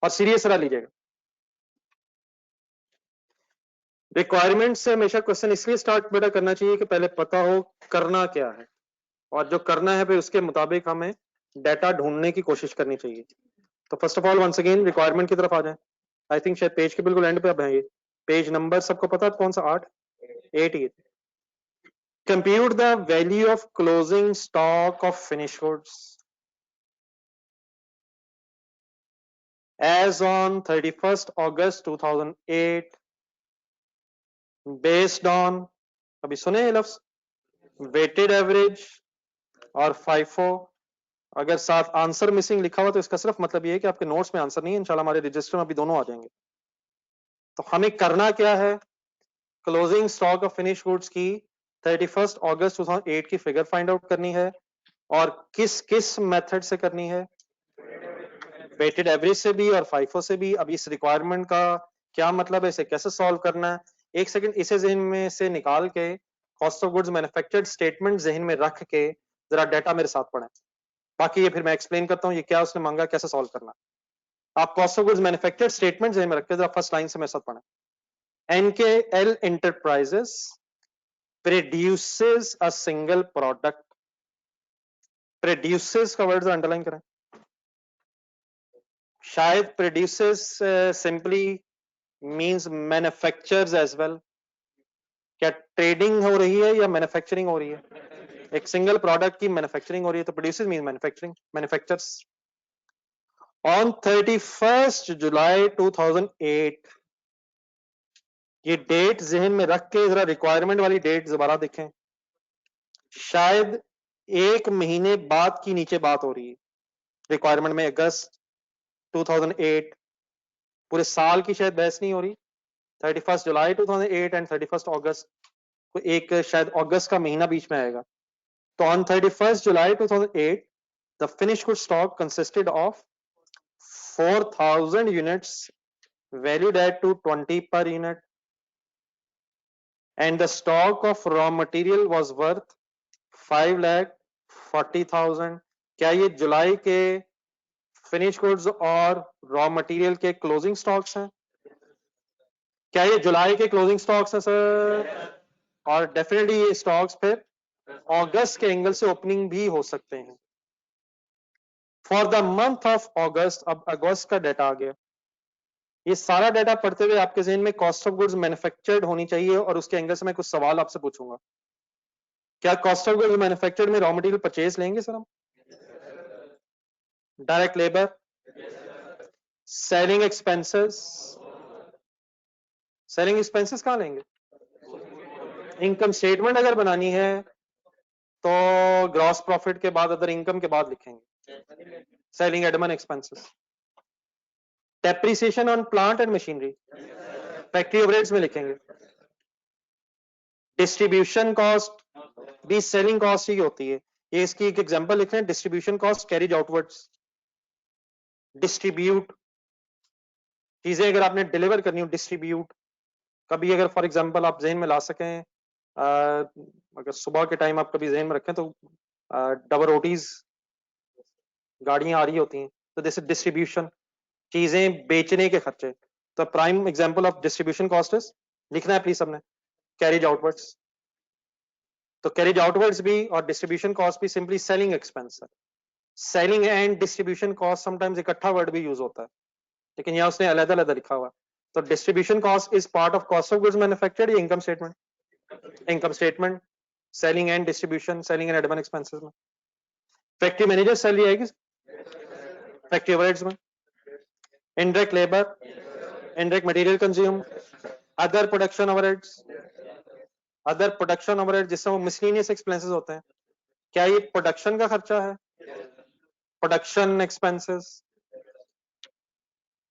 और सीरियस रह लीजिएगा। रिक्वायरमेंट से हमेशा क्वेश्चन इसलिए स्टार्ट बेटा करना चाहिए कि पहले पता हो करना क्या है, और जो करना है फिर उसके मुताबिक हमें डाटा ढूंढने की कोशिश करनी चाहिए। तो first of all once again requirement की तरफ आ जाए। आई थिंक शायद पेज के बिल्कुल एंड पे अब है ये पेज नंबर, सबको पता है कौन सा? 8 ये। Compute the value of closing stock of finish goods as on 31st August 2008 based on, अभी सुने ये लफ्ज, वेटेड एवरेज और फाइफो। अगर साथ आंसर मिसिंग लिखा हुआ तो इसका सिर्फ मतलब ये है कि आपके नोट्स में आंसर नहीं है, इंशाल्लाह हमारे रजिस्टर में अभी दोनों आ जाएंगे। तो हमें करना क्या है? Closing stock of finish goods की 31st अगस्त 2008 की फिगर फाइंड आउट करनी है, और किस किस मेथड से करनी है? वेटेड एवरेज से भी और फाइफो से भी। अब इस रिक्वायरमेंट का क्या मतलब है, इसे कैसे सॉल्व करना है? एक सेकंड इसे जहन में से निकाल के cost of goods manufactured statement जहन में रख के जरा डाटा मेरे साथ पढ़ें, बाकी ये फिर मैं एक्सप्लेन करता हूँ ये क्या उसने मांगा, कैसे सॉल्व करना। आप cost of goods manufactured statement जहन में रख के जरा फर्स्ट लाइन से मेरे साथ पढ़ें। NKL enterprises produces a single product. Produces का वर्ड अंडरलाइन करें, शायद produces simply means manufactures as well. क्या ट्रेडिंग हो रही है या मैन्युफैक्चरिंग हो रही है? एक सिंगल प्रोडक्ट की मैन्युफैक्चरिंग हो रही है, तो produces means manufacturing, manufactures. On 31st July 2008, ये डेट जहन में रख के जरा रिक्वायरमेंट वाली डेट दोबारा देखें, शायद एक महीने बाद की नीचे बात हो रही है रिक्वायरमेंट में, अगस्त 2008, पूरे साल की शायद बहस नहीं हो रही। 31st जुलाई 2008 एंड 31st अगस्त, तो एक शायद अगस्त का महीना बीच में आएगा। तो on 31st July 2008 the finish good stock consisted of 4,000 units valued at 220 per unit, and the stock of raw material was worth 5,40,000. क्या ये जुलाई के फिनिश गुड्स और रॉ मटेरियल के क्लोजिंग स्टॉक्स हैं? क्या ये जुलाई के क्लोजिंग स्टॉक्स हैं सर? और डेफिनेटली ये स्टॉक्स फिर अगस्त के एंगल से ओपनिंग भी हो सकते हैं। फॉर द मंथ ऑफ अगस्त, अब अगस्त का डेटा आ गया। ये सारा डेटा पढ़ते हुए आपके जहन में कॉस्ट ऑफ गुड्स मैन्युफैक्चर्ड होनी चाहिए और उसके एंगल से मैं कुछ सवाल आपसे पूछूंगा। क्या कॉस्ट ऑफ गुड्स मैन्युफैक्चर्ड में रॉ मटेरियल परचेज लेंगे सर हम? Direct labour, selling expenses, selling expenses कहां लेंगे? इनकम स्टेटमेंट अगर बनानी है तो ग्रॉस प्रॉफिट के बाद अदर इनकम के बाद लिखेंगे selling admin expenses. Depreciation on plant and machinery factory overheads में लिखेंगे। डिस्ट्रीब्यूशन कॉस्ट भी सेलिंग कॉस्ट ही होती है। ये इसकी एक एग्जांपल लिख रहे हैं, distribution cost carries outwards. Distribute चीजें अगर आपने डिलीवर करनी हो, डिस्ट्रीब्यूट। कभी अगर फॉर एग्जांपल आप जहन में ला सकें, अगर सुबह के टाइम आप कभी जहन में रखें तो डबल रोटीज गाड़ियां आ रही होती हैं, तो दिस इज डिस्ट्रीब्यूशन, चीजें बेचने के खर्चे। तो prime example of distribution cost is, लिखना है प्लीज सबने, कैरीज आउटवर्ड्स। तो कैरीज आउटवर्ड्स भी और डिस्ट्रीब्यूशन कॉस्ट भी सिंपली सेलिंग एक्सपेंस है। Selling and distribution cost sometimes इकट्ठा वर्ड भी यूज होता है, लेकिन यहाँ उसने अलग अलग लिखा हुआ। तो distribution cost is part of cost of goods manufactured या income statement? Income statement, selling and distribution, selling and admin expenses में। फैक्ट्री मैनेजर सैलरी आएगी फैक्ट्री ओवरहेड्स में। Indirect labour, indirect material consume, other production overheads, other production overhead जिससे वो miscellaneous expenses होते हैं। क्या ये प्रोडक्शन का खर्चा है? Production expenses,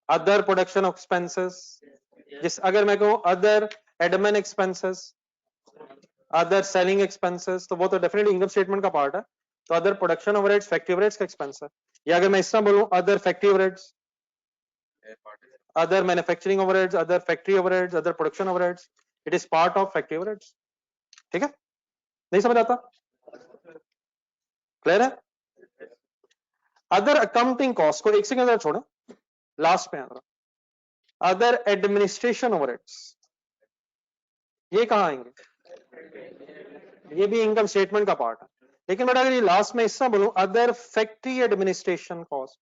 other production expenses. जिस अगर मैं कहूं other admin expenses, other selling expenses, तो वो तो डेफिनेटली इनकम स्टेटमेंट का पार्ट है। तो other production overheads factory overheads का एक्सपेंस है। या अगर मैं इस तरह बोलूं other factory overheads, other manufacturing overheads, other factory overheads, other production overheads, it is part of factory overheads. ठीक है, नहीं समझ आता? क्लियर है? अदर अकाउंटिंग कॉस्ट को एक सेकंड जरा छोड़ो, लास्ट पे आना। अदर एडमिनिस्ट्रेशन ओवरहेड्स, ये कहां आएंगे? ये भी इनकम स्टेटमेंट का पार्ट है। लेकिन बेटा अगर ये लास्ट में इसका बोलूं अदर फैक्ट्री एडमिनिस्ट्रेशन कॉस्ट,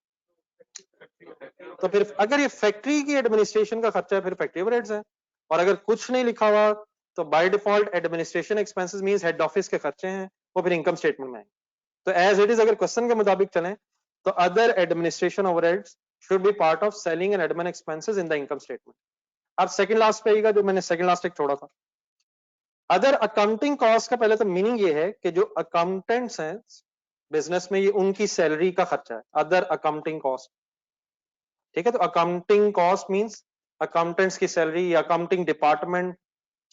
तो फिर अगर ये फैक्ट्री की एडमिनिस्ट्रेशन का खर्चा है फिर फैक्ट्री ओवरहेड्स है। और अगर कुछ नहीं लिखा हुआ तो by default administration expenses means head office के खर्चे हैं, वो फिर इनकम स्टेटमेंट में आएंगे। तो एज इट इज अगर क्वेश्चन के मुताबिक चलें तो other administration overheads should be part of selling and admin expenses in the income statement. अब सेकंड लास्ट पे आएगा, जो मैंने सेकंड लास्ट एक छोड़ा था। अदर अकाउंटिंग कॉस्ट का पहले तो मीनिंग ये है कि जो अकाउंटेंट्स हैं बिजनेस में, ये उनकी सैलरी का खर्चा है, अदर अकाउंटिंग कॉस्ट। ठीक है, तो अकाउंटिंग कॉस्ट मींस अकाउंटेंट्स की सैलरी या अकाउंटिंग डिपार्टमेंट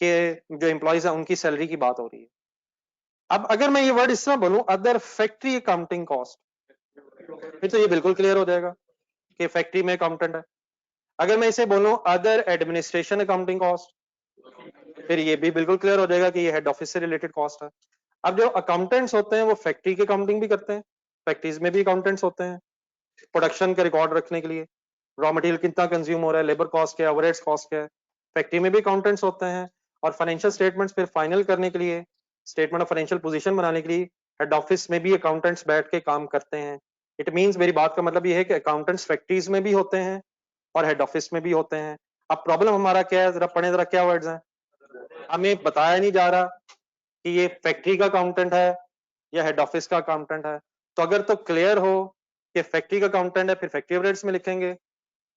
के जो एम्प्लॉइज हैं उनकी सैलरी की बात हो रही है। अब अगर मैं ये वर्ड इस तरह बोलूं अदर फैक्ट्री अकाउंटिंग कॉस्ट, फिर तो ये बिल्कुल क्लियर हो जाएगा कि फैक्ट्री में अकाउंटेंट है। अगर मैं इसे बोलूं अदर एडमिनिस्ट्रेशन अकाउंटिंग कॉस्ट, फिर ये भी बिल्कुल क्लियर हो जाएगा कि ये हेड ऑफिस से रिलेटेड कॉस्ट है। अब जो अकाउंटेंट्स होते हैं वो फैक्ट्री की अकाउंटिंग भी करते हैं, फैक्ट्रीज में भी अकाउंटेंट्स होते हैं प्रोडक्शन के रिकॉर्ड रखने के लिए, रॉ मटेरियल कितना कंज्यूम हो रहा है, लेबर कॉस्ट क्या है, ओवरहेड्स कॉस्ट क्या है। फैक्ट्री में भी अकाउंटेंट्स होते हैं। और फाइनेंशियल स्टेटमेंट्स फिर फाइनल करने के लिए, स्टेटमेंट ऑफ फाइनेंशियल पोजीशन बनाने के लिए हेड ऑफिस में भी अकाउंटेंट्स बैठ के काम करते हैं। इट मींस, मेरी बात का मतलब ये है कि अकाउंटेंट्स फैक्ट्रीज में भी होते हैं और हेड ऑफिस में भी होते हैं। अब प्रॉब्लम हमारा क्या है, जरा पढ़े जरा क्या वर्ड्स हैं। हमें बताया नहीं जा रहा कि ये फैक्ट्री का अकाउंटेंट है या हेड ऑफिस का अकाउंटेंट है। तो अगर तो क्लियर हो कि फैक्ट्री का अकाउंटेंट है फिर फैक्ट्री ओवरहेड्स में लिखेंगे,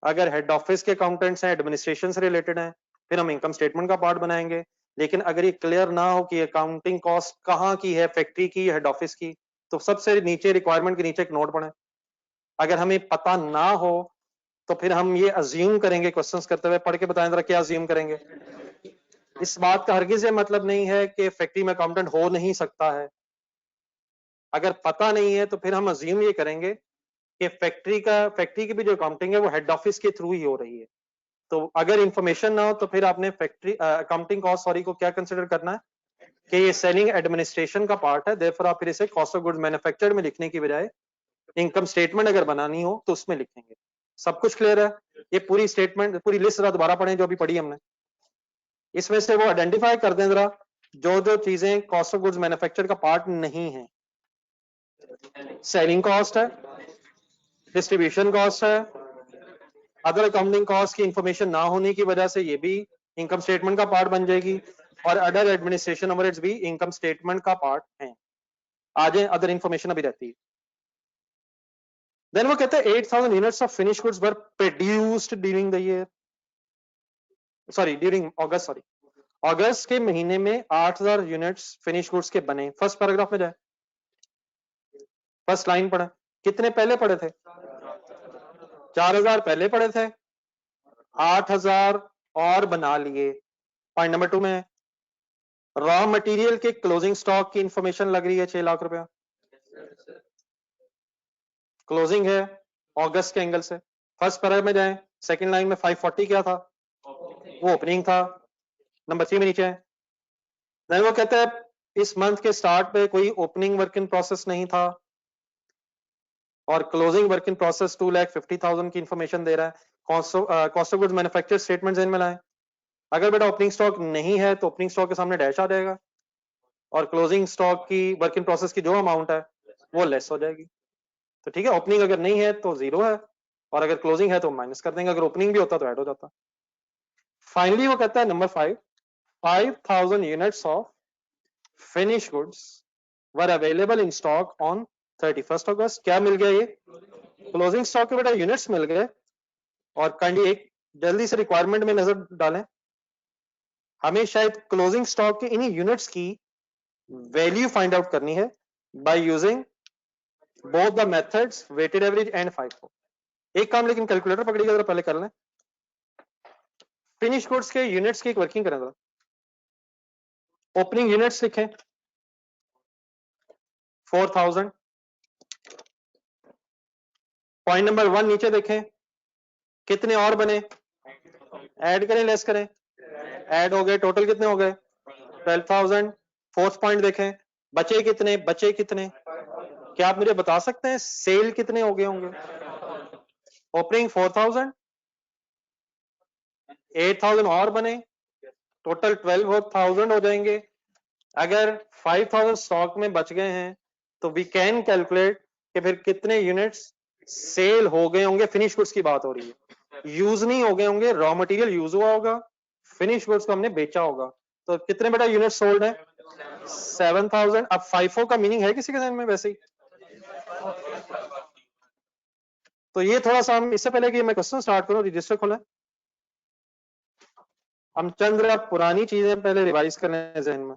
अगर हेड ऑफिस के अकाउंटेंट्स हैं एडमिनिस्ट्रेशन से रिलेटेड हैं फिर हम इनकम स्टेटमेंट का पार्ट बनाएंगे। लेकिन अगर ये क्लियर ना हो कि अकाउंटिंग कॉस्ट कहाँ की है, फैक्ट्री की हेड ऑफिस की, तो सबसे नीचे रिक्वायरमेंट के नीचे एक नोट पढ़ें। अगर हमें पता ना हो तो फिर हम ये अज्यूम करेंगे, क्वेश्चंस करते हुए पढ़ के बताएं जरा क्या अज्यूम करेंगे। इस बात का हरगिज ये मतलब नहीं है कि फैक्ट्री में अकाउंटेंट हो नहीं सकता है। अगर पता नहीं है तो फिर हम अज्यूम ये करेंगे कि फैक्ट्री की भी जो अकाउंटिंग है वो हेड ऑफिस के थ्रू ही हो रही है। तो अगर इंफॉर्मेशन ना हो तो फिर आपने फैक्ट्री अकाउंटिंग कॉस्ट सॉरी को क्या कंसिडर करना है कि ये सेलिंग एडमिनिस्ट्रेशन का पार्ट है, देयरफॉर आप फिर इसे कॉस्ट ऑफ गुड्स मैन्युफैक्चर्ड में लिखने की बजाय इनकम स्टेटमेंट अगर बनानी हो तो उसमें लिखेंगे। सब कुछ क्लियर है? ये पूरी स्टेटमेंट पूरी लिस्ट जरा दोबारा पढ़ें जो अभी पढ़ी हमने, इसमें से वो आइडेंटिफाई कर दें जरा जो जो चीजें कॉस्ट ऑफ गुड्स मैन्युफैक्चर का पार्ट नहीं है। सेलिंग कॉस्ट है, डिस्ट्रीब्यूशन कॉस्ट है, अदर अकाउंटिंग कॉस्ट की इंफॉर्मेशन ना होने की वजह से ये भी इनकम स्टेटमेंट का पार्ट बन जाएगी, और अदर एडमिनिस्ट्रेशन ओवरहेड्स भी इनकम स्टेटमेंट का पार्ट है। आगे अदर इंफॉर्मेशन अभी रहती है। देन वो कहते हैं 8000 units of finish goods were produced during the year, sorry during August, sorry अगस्त के महीने में 8000 यूनिट्स फिनिश गुड्स के बने। फर्स्ट पैराग्राफ में जाए, फर्स्ट लाइन पढ़े। कितने पहले पढ़े थे? 4000 पहले पढ़े थे, 8000 और बना लिए। पॉइंट नंबर 2 में रॉ मटेरियल के क्लोजिंग स्टॉक की इंफॉर्मेशन लग रही है 6 लाख रुपया, क्लोजिंग है अगस्त के एंगल से। फर्स्ट पैराग्राफ में जाएं, सेकंड लाइन में 540 क्या था? वो ओपनिंग था। नंबर 3 में नीचे है, देन वो कहता है इस मंथ के स्टार्ट पे कोई ओपनिंग वर्क इन प्रोसेस नहीं था, और क्लोजिंग वर्क इन प्रोसेस 2,50,000 की इंफॉर्मेशन दे रहा है। Cost of goods manufacture statement इनमें लाएं। अगर बेटा ओपनिंग स्टॉक नहीं है तो ओपनिंग स्टॉक के सामने डैश आ जाएगा, और क्लोजिंग स्टॉक की वर्क इन प्रोसेस की जो अमाउंट है वो लेस हो जाएगी। तो ठीक है, ओपनिंग अगर नहीं है तो 0 है, और अगर क्लोजिंग है तो माइनस कर देंगे, अगर ओपनिंग भी होता तो ऐड हो जाता। फाइनली वो कहता है number 5, 5000 units of finish goods were available in stock on 31st अगस्त। क्या मिल गया? ये क्लोजिंग स्टॉक के बेटा यूनिट्स मिल गए। और काइंडली एक जल्दी से रिक्वायरमेंट में नजर डालें, हमें शायद क्लोजिंग स्टॉक के इन्हीं यूनिट्स की वैल्यू फाइंड आउट करनी है by using both the methods weighted average and FIFO। एक काम लेकिन कैलकुलेटर पकड़िएगा जरा, पहले कर लें। फिनिश गुड्स के यूनिट्स की एक वर्किंग करें जरा। ओपनिंग यूनिट्स लिखें 4000। पॉइंट नंबर 1 नीचे देखें, कितने और बने? ऐड करें लेस करें? ऐड हो गए, टोटल कितने हो गए? 12,000। फोर्थ पॉइंट देखें, बचे कितने? बचे कितने? क्या आप मुझे बता सकते हैं सेल कितने हो गए होंगे? ओपनिंग 4000, 8000 और बने, टोटल 12,000 हो जाएंगे। अगर 5000 स्टॉक में बच गए हैं तो वी कैन कैलकुलेट कि फिर कितने यूनिट्स सेल हो गए होंगे। फिनिश गुड्स की बात हो रही है, यूज नहीं हो गए होंगे, रॉ मटेरियल यूज हुआ होगा, फिनिश गुड्स को हमने बेचा होगा। तो कितने बेटा यूनिट सोल्ड है? 7000। अब FIFO का मीनिंग है किसी के ध्यान में? वैसे ही तो ये थोड़ा सा हम, इससे पहले कि मैं क्वेश्चन स्टार्ट करूं, रजिस्टर खोलें, हम चंद पुरानी चीजें पहले रिवाइज कर लें जहन में।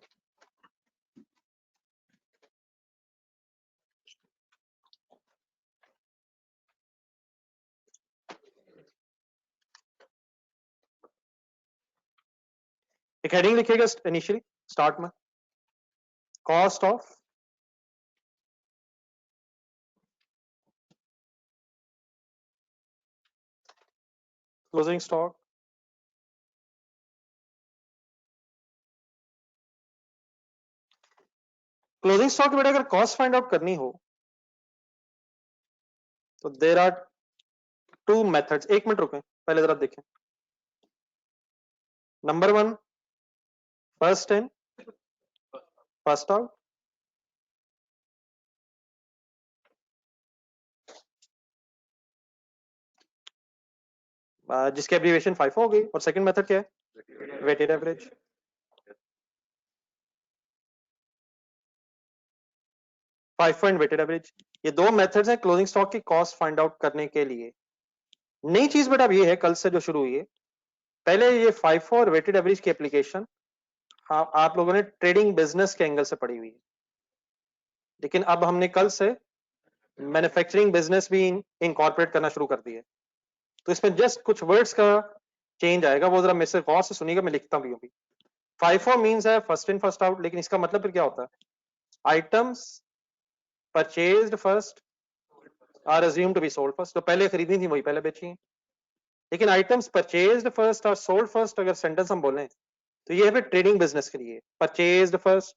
एक हेडिंग लिखिएगा इनिशियली स्टार्ट में, cost of closing stock closing stock बेटा अगर कॉस्ट फाइंड आउट करनी हो तो देर आर 2 मेथड्स। एक मिनट रुकें, पहले जरा देखें। Number 1, first in first out. जिसकी एब्रीविएशन FIFO हो गई। और सेकंड मेथड क्या है? Weighted average. FIFO and weighted average, ये दो मेथड्स हैं क्लोजिंग स्टॉक की कॉस्ट फाइंड आउट करने के लिए। नई चीज बेटा अब ये है, कल से जो शुरू हुई है, पहले ये FIFO और वेटेड एवरेज की एप्लीकेशन हाँ आप लोगों ने ट्रेडिंग बिजनेस के एंगल से पढ़ी हुई है, लेकिन अब हमने कल से मैन्युफैक्चरिंग बिजनेस भी इनकॉर्पोरेट करना शुरू कर दिया है। तो इसमें जस्ट कुछ वर्ड्स का चेंज आएगा, वो जरा मेरे से गौर से सुनिएगा, मैं लिखता हूँ अभी। FIFO मींस है फर्स्ट इन फर्स्ट आउट, लेकिन इसका मतलब फिर क्या होता है? Items purchased first are assumed to be sold first, तो पहले खरीदी थी वही पहले बेची हैं। लेकिन आइटम्स परचेज्ड फर्स्ट और सोल्ड फर्स्ट अगर सेंटेंस हम बोलें तो ये है फिर ट्रेडिंग बिजनेस के लिए, परचेज्ड फर्स्ट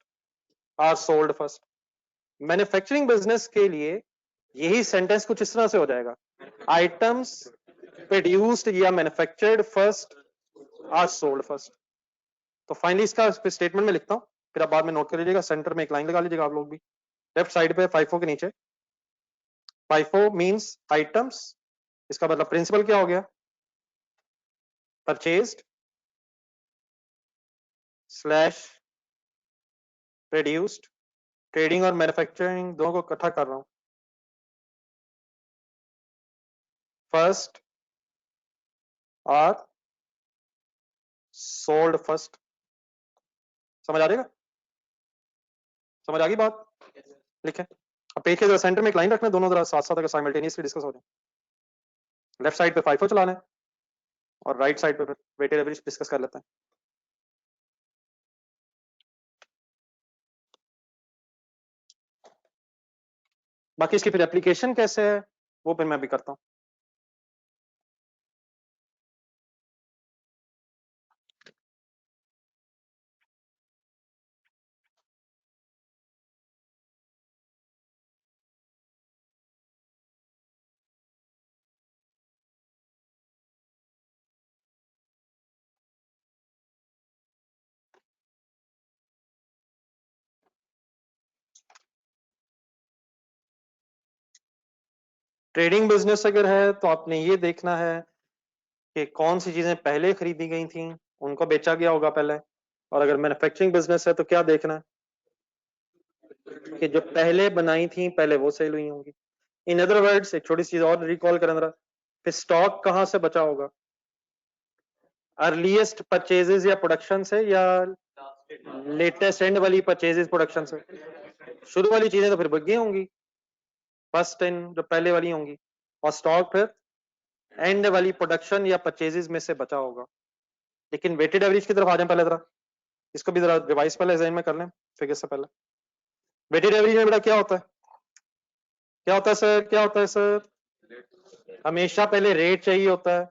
और सोल्ड फर्स्ट। मैन्युफैक्चरिंग बिजनेस के लिए यही सेंटेंस कुछ इस तरह से हो जाएगा, आइटम्स प्रोड्यूस्ड या manufactured first are sold first. तो फाइनली इसका स्टेटमेंट में लिखता हूं, फिर आप बाद में नोट कर लीजिएगा, सेंटर में एक लाइन लगा लीजिएगा आप लोग भी, लेफ्ट साइड पे फाइफो के नीचे। फाइफो मींस आइटम्स, इसका मतलब प्रिंसिपल क्या हो गया, परचेज्ड स्लैश प्रोड्यूस्ड। ट्रेडिंग और मैन्युफैक्चरिंग दोनों को इकट्ठा कर रहा हूं, फर्स्ट और सोल्ड फर्स्ट। समझ आ जाएगा, समझ आ गई बात, लिखें। अब पेज के जरा सेंटर में एक लाइन रखना, दोनों जरा साथ साथ अगर साइमल्टेनियसली डिस्कस हो जाए। लेफ्ट साइड पे फाइफो चलाना है और राइट साइड पे फिर वेटेड एवरेज डिस्कस कर लेते हैं। बाकी इसकी फिर एप्लीकेशन कैसे है वो फिर मैं भी करता हूं। ट्रेडिंग बिजनेस अगर है तो आपने ये देखना है कि कौन सी चीजें पहले खरीदी गई थी, उनको बेचा गया होगा पहले। और अगर मैन्युफैक्चरिंग बिजनेस है तो क्या देखना है कि जो पहले बनाई थी पहले वो सेल हुई होंगी। इन अदर वर्ड्स एक छोटी सी चीज और रिकॉल करें जरा, फिर स्टॉक कहां से बचा होगा, अर्लीस्ट परचेजेस या प्रोडक्शन से, या लेटेस्ट एंड वाली परचेजेस प्रोडक्शन से। शुरू वाली चीजें तो फिर बिक गई होंगी, फर्स्ट इन जो पहले वाली होंगी, और स्टॉक फिर एंड वाली प्रोडक्शन या परचेजेस में से बचा होगा। लेकिन वेटेड एवरेज की तरफ आ जाए पहले जरा, इसको भी जरा रिवाइज पहले एग्जाम में कर लें फिगर से पहले। वेटेड एवरेज में बेटा क्या होता है, क्या होता है सर, क्या होता है सर, हमेशा पहले रेट चाहिए होता है।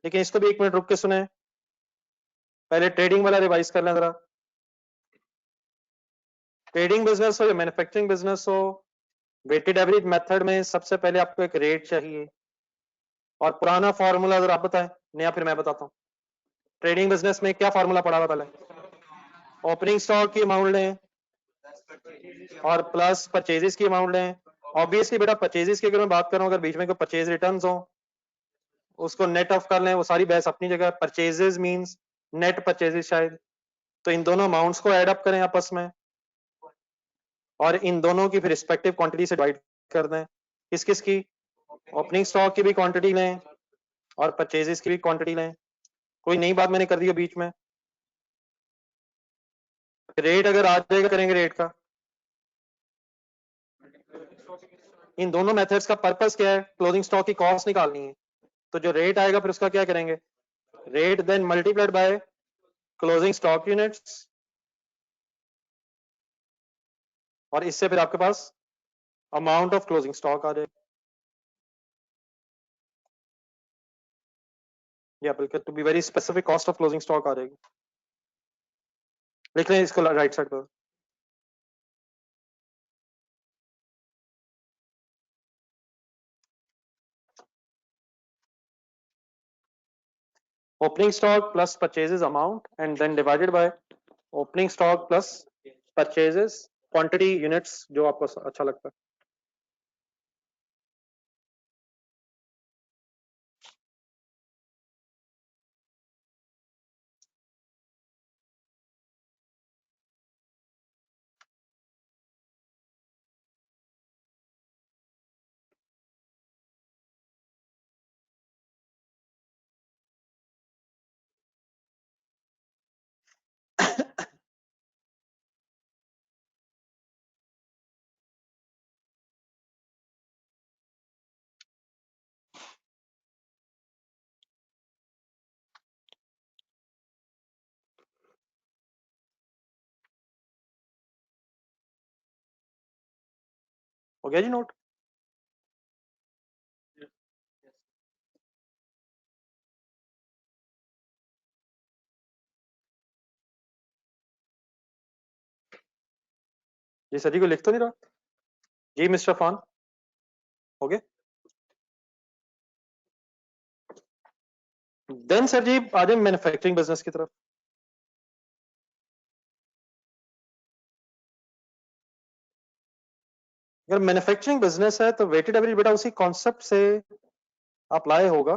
लेकिन इसको भी एक मिनट रुक के सुने, पहले ट्रेडिंग वाला रिवाइज कर लें जरा। ट्रेडिंग बिजनेस हो या मैन्युफैक्चरिंग बिजनेस हो, वेटेड एवरेज मेथड में सबसे पहले आपको एक रेट चाहिए। और पुराना फॉर्मूला अगर आप बताएं, नया फिर मैं बताता हूँ। ट्रेडिंग बिजनेस में क्या फॉर्मूला पढ़ा हुआ पहले, ओपनिंग स्टॉक की अमाउंट लें और प्लस परचेजेस की अमाउंट लें। ऑब्वियसली बेटा परचेजेस की अगर मैं बात करूं, अगर बीच में कोई परचेज रिटर्न्स हो उसको नेट ऑफ कर लें, वो सारी बहस अपनी जगह। परचेजेस मींस नेट परचेजेस शायद, तो इन दोनों अमाउंट्स को ऐड अप करें आपस में और इन दोनों की फिर रिस्पेक्टिव क्वांटिटी से डिवाइड कर दें। किस किस की, ओपनिंग स्टॉक की भी क्वांटिटी लें और परचेजेस की भी क्वांटिटी लें। कोई नई बात मैंने कर दी है बीच में, रेट अगर आ जाएगा करेंगे रेट का। इन दोनों मेथड्स का पर्पस क्या है, क्लोजिंग स्टॉक की कॉस्ट निकालनी है। तो जो रेट आएगा फिर उसका क्या करेंगे, rate then multiplied by closing stock units, और इससे फिर आपके पास अमाउंट ऑफ क्लोजिंग स्टॉक आ जाएगा। या बल्कि to be very specific cost of closing stock आ जाएगी। लिख लें इसको राइट साइड पर। Opening stock plus purchases amount and then divided by opening stock plus purchases quantity units, जो आपको अच्छा लगता है। हो गया जी नोट। जी सर जी को लिख तो नहीं रहा जी मिस्टर फान हो गया देन सर जी आ जाए मैन्युफैक्चरिंग बिजनेस की तरफ अगर मैन्युफैक्चरिंग बिजनेस है तो वेटेड एवरेज बेटा उसी कॉन्सेप्ट से अप्लाई होगा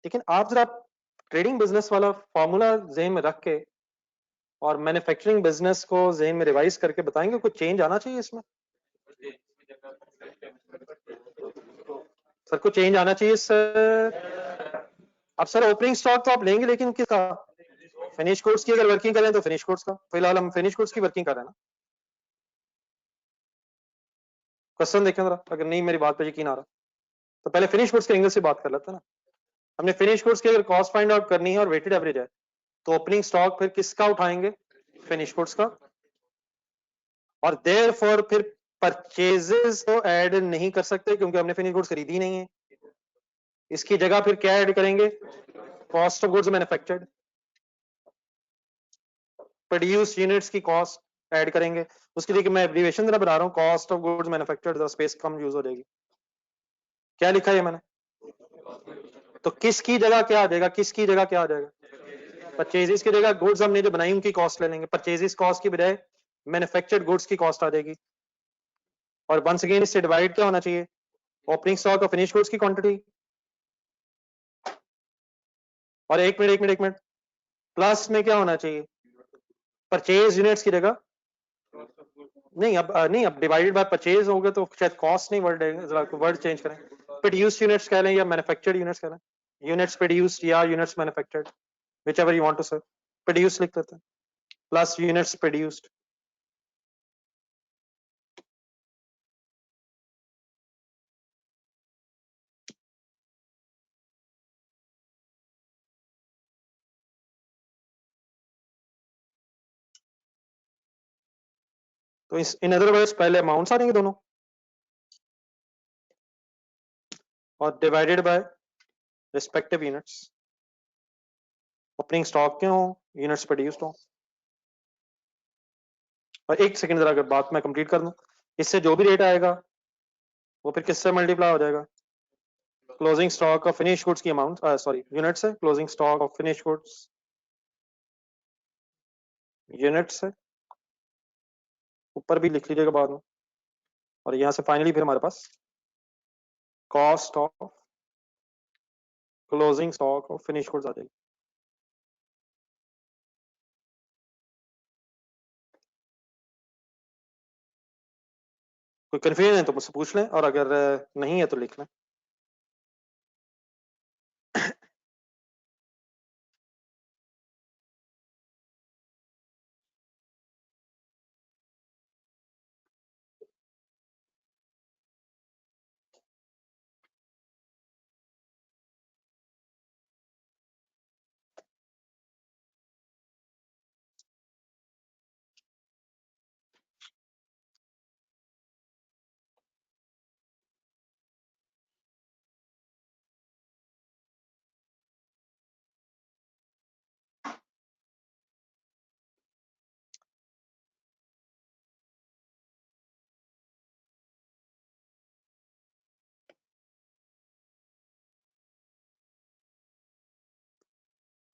लेकिन आप जरा ट्रेडिंग बिजनेस वाला फॉर्मूला जेहन में रख के और मैन्युफैक्चरिंग बिजनेस को जेहन में रिवाइज करके बताएंगे कुछ चेंज आना चाहिए इसमें सर कुछ चेंज आना चाहिए सर अब सर ओपनिंग स्टॉक तो आप लेंगे लेकिन किसका फिनिश गुड्स की अगर वर्किंग करें तो फिनिश गुड्स का फिलहाल हम फिनिश गुड्स की वर्किंग कर रहे हैं ना क्वेश्चन देखें जरा अगर नहीं मेरी बात पे यकीन आ रहा तो पहले फिनिश गुड्स के एंगल से बात कर लेते हैं ना हमने फिनिश गुड्स की अगर कॉस्ट फाइंड आउट करनी है और वेटेड एवरेज है तो ओपनिंग स्टॉक फिर किसका उठाएंगे फिनिश गुड्स का और देयरफॉर फिर परचेजेस तो ऐड नहीं कर सकते क्योंकि हमने फिनिश गुड्स खरीदी नहीं है इसकी जगह फिर क्या ऐड करेंगे cost of goods manufactured produce units की कॉस्ट ऐड करेंगे उसके लिए मैं एब्रिविएशन जरा बना रहा हूँ cost of goods manufactured space come use हो जाएगी क्या लिखा है मैंने तो किसकी जगह क्या आ जाएगा किसकी जगह क्या आ जाएगा परचेजेस की जगह गुड्स हमने जो बनाई उनकी कॉस्ट ले लेंगे परचेजेस कॉस्ट की बजाय मैन्युफैक्चर्ड गुड्स की कॉस्ट आ जाएगी और वंस अगेन इससे डिवाइड क्या होना चाहिए ओपनिंग स्टॉक और फिनिश गुड्स की क्वांटिटी और एक मिनट प्लस में क्या होना चाहिए परचेज यूनिट्स की जगह नहीं अब डिवाइडेड बाय परचेज होगा तो शायद कॉस्ट नहीं वर्ड चेंज करें प्रोड्यूस्ड यूनिट्स कह लें या मैन्युफैक्चर्ड यूनिट्स कह लें यूनिट्स प्रोड्यूस्ड या units manufactured whichever you want to say produce लिख देते हैं प्लस यूनिट्स प्रोड्यूस्ड तो इन अदर वर्ड्स पहले अमाउंट्स आ जाएंगे दोनों और divided by respective units opening stock के हो यूनिट्स प्रोड्यूस्ड हो और एक सेकंड जरा अगर बात मैं कंप्लीट कर दूं इससे जो भी रेट आएगा वो फिर किससे मल्टीप्लाई हो जाएगा closing stock of finish goods की अमाउंट सॉरी यूनिट्स है closing stock of finish goods units है ऊपर भी लिख लीजिएगा बाद में और यहाँ से फाइनली फिर हमारे पास cost of closing stock of finish goods आ जाएगी कोई कंफ्यूजन है तो मुझसे पूछ लें और अगर नहीं है तो लिख लें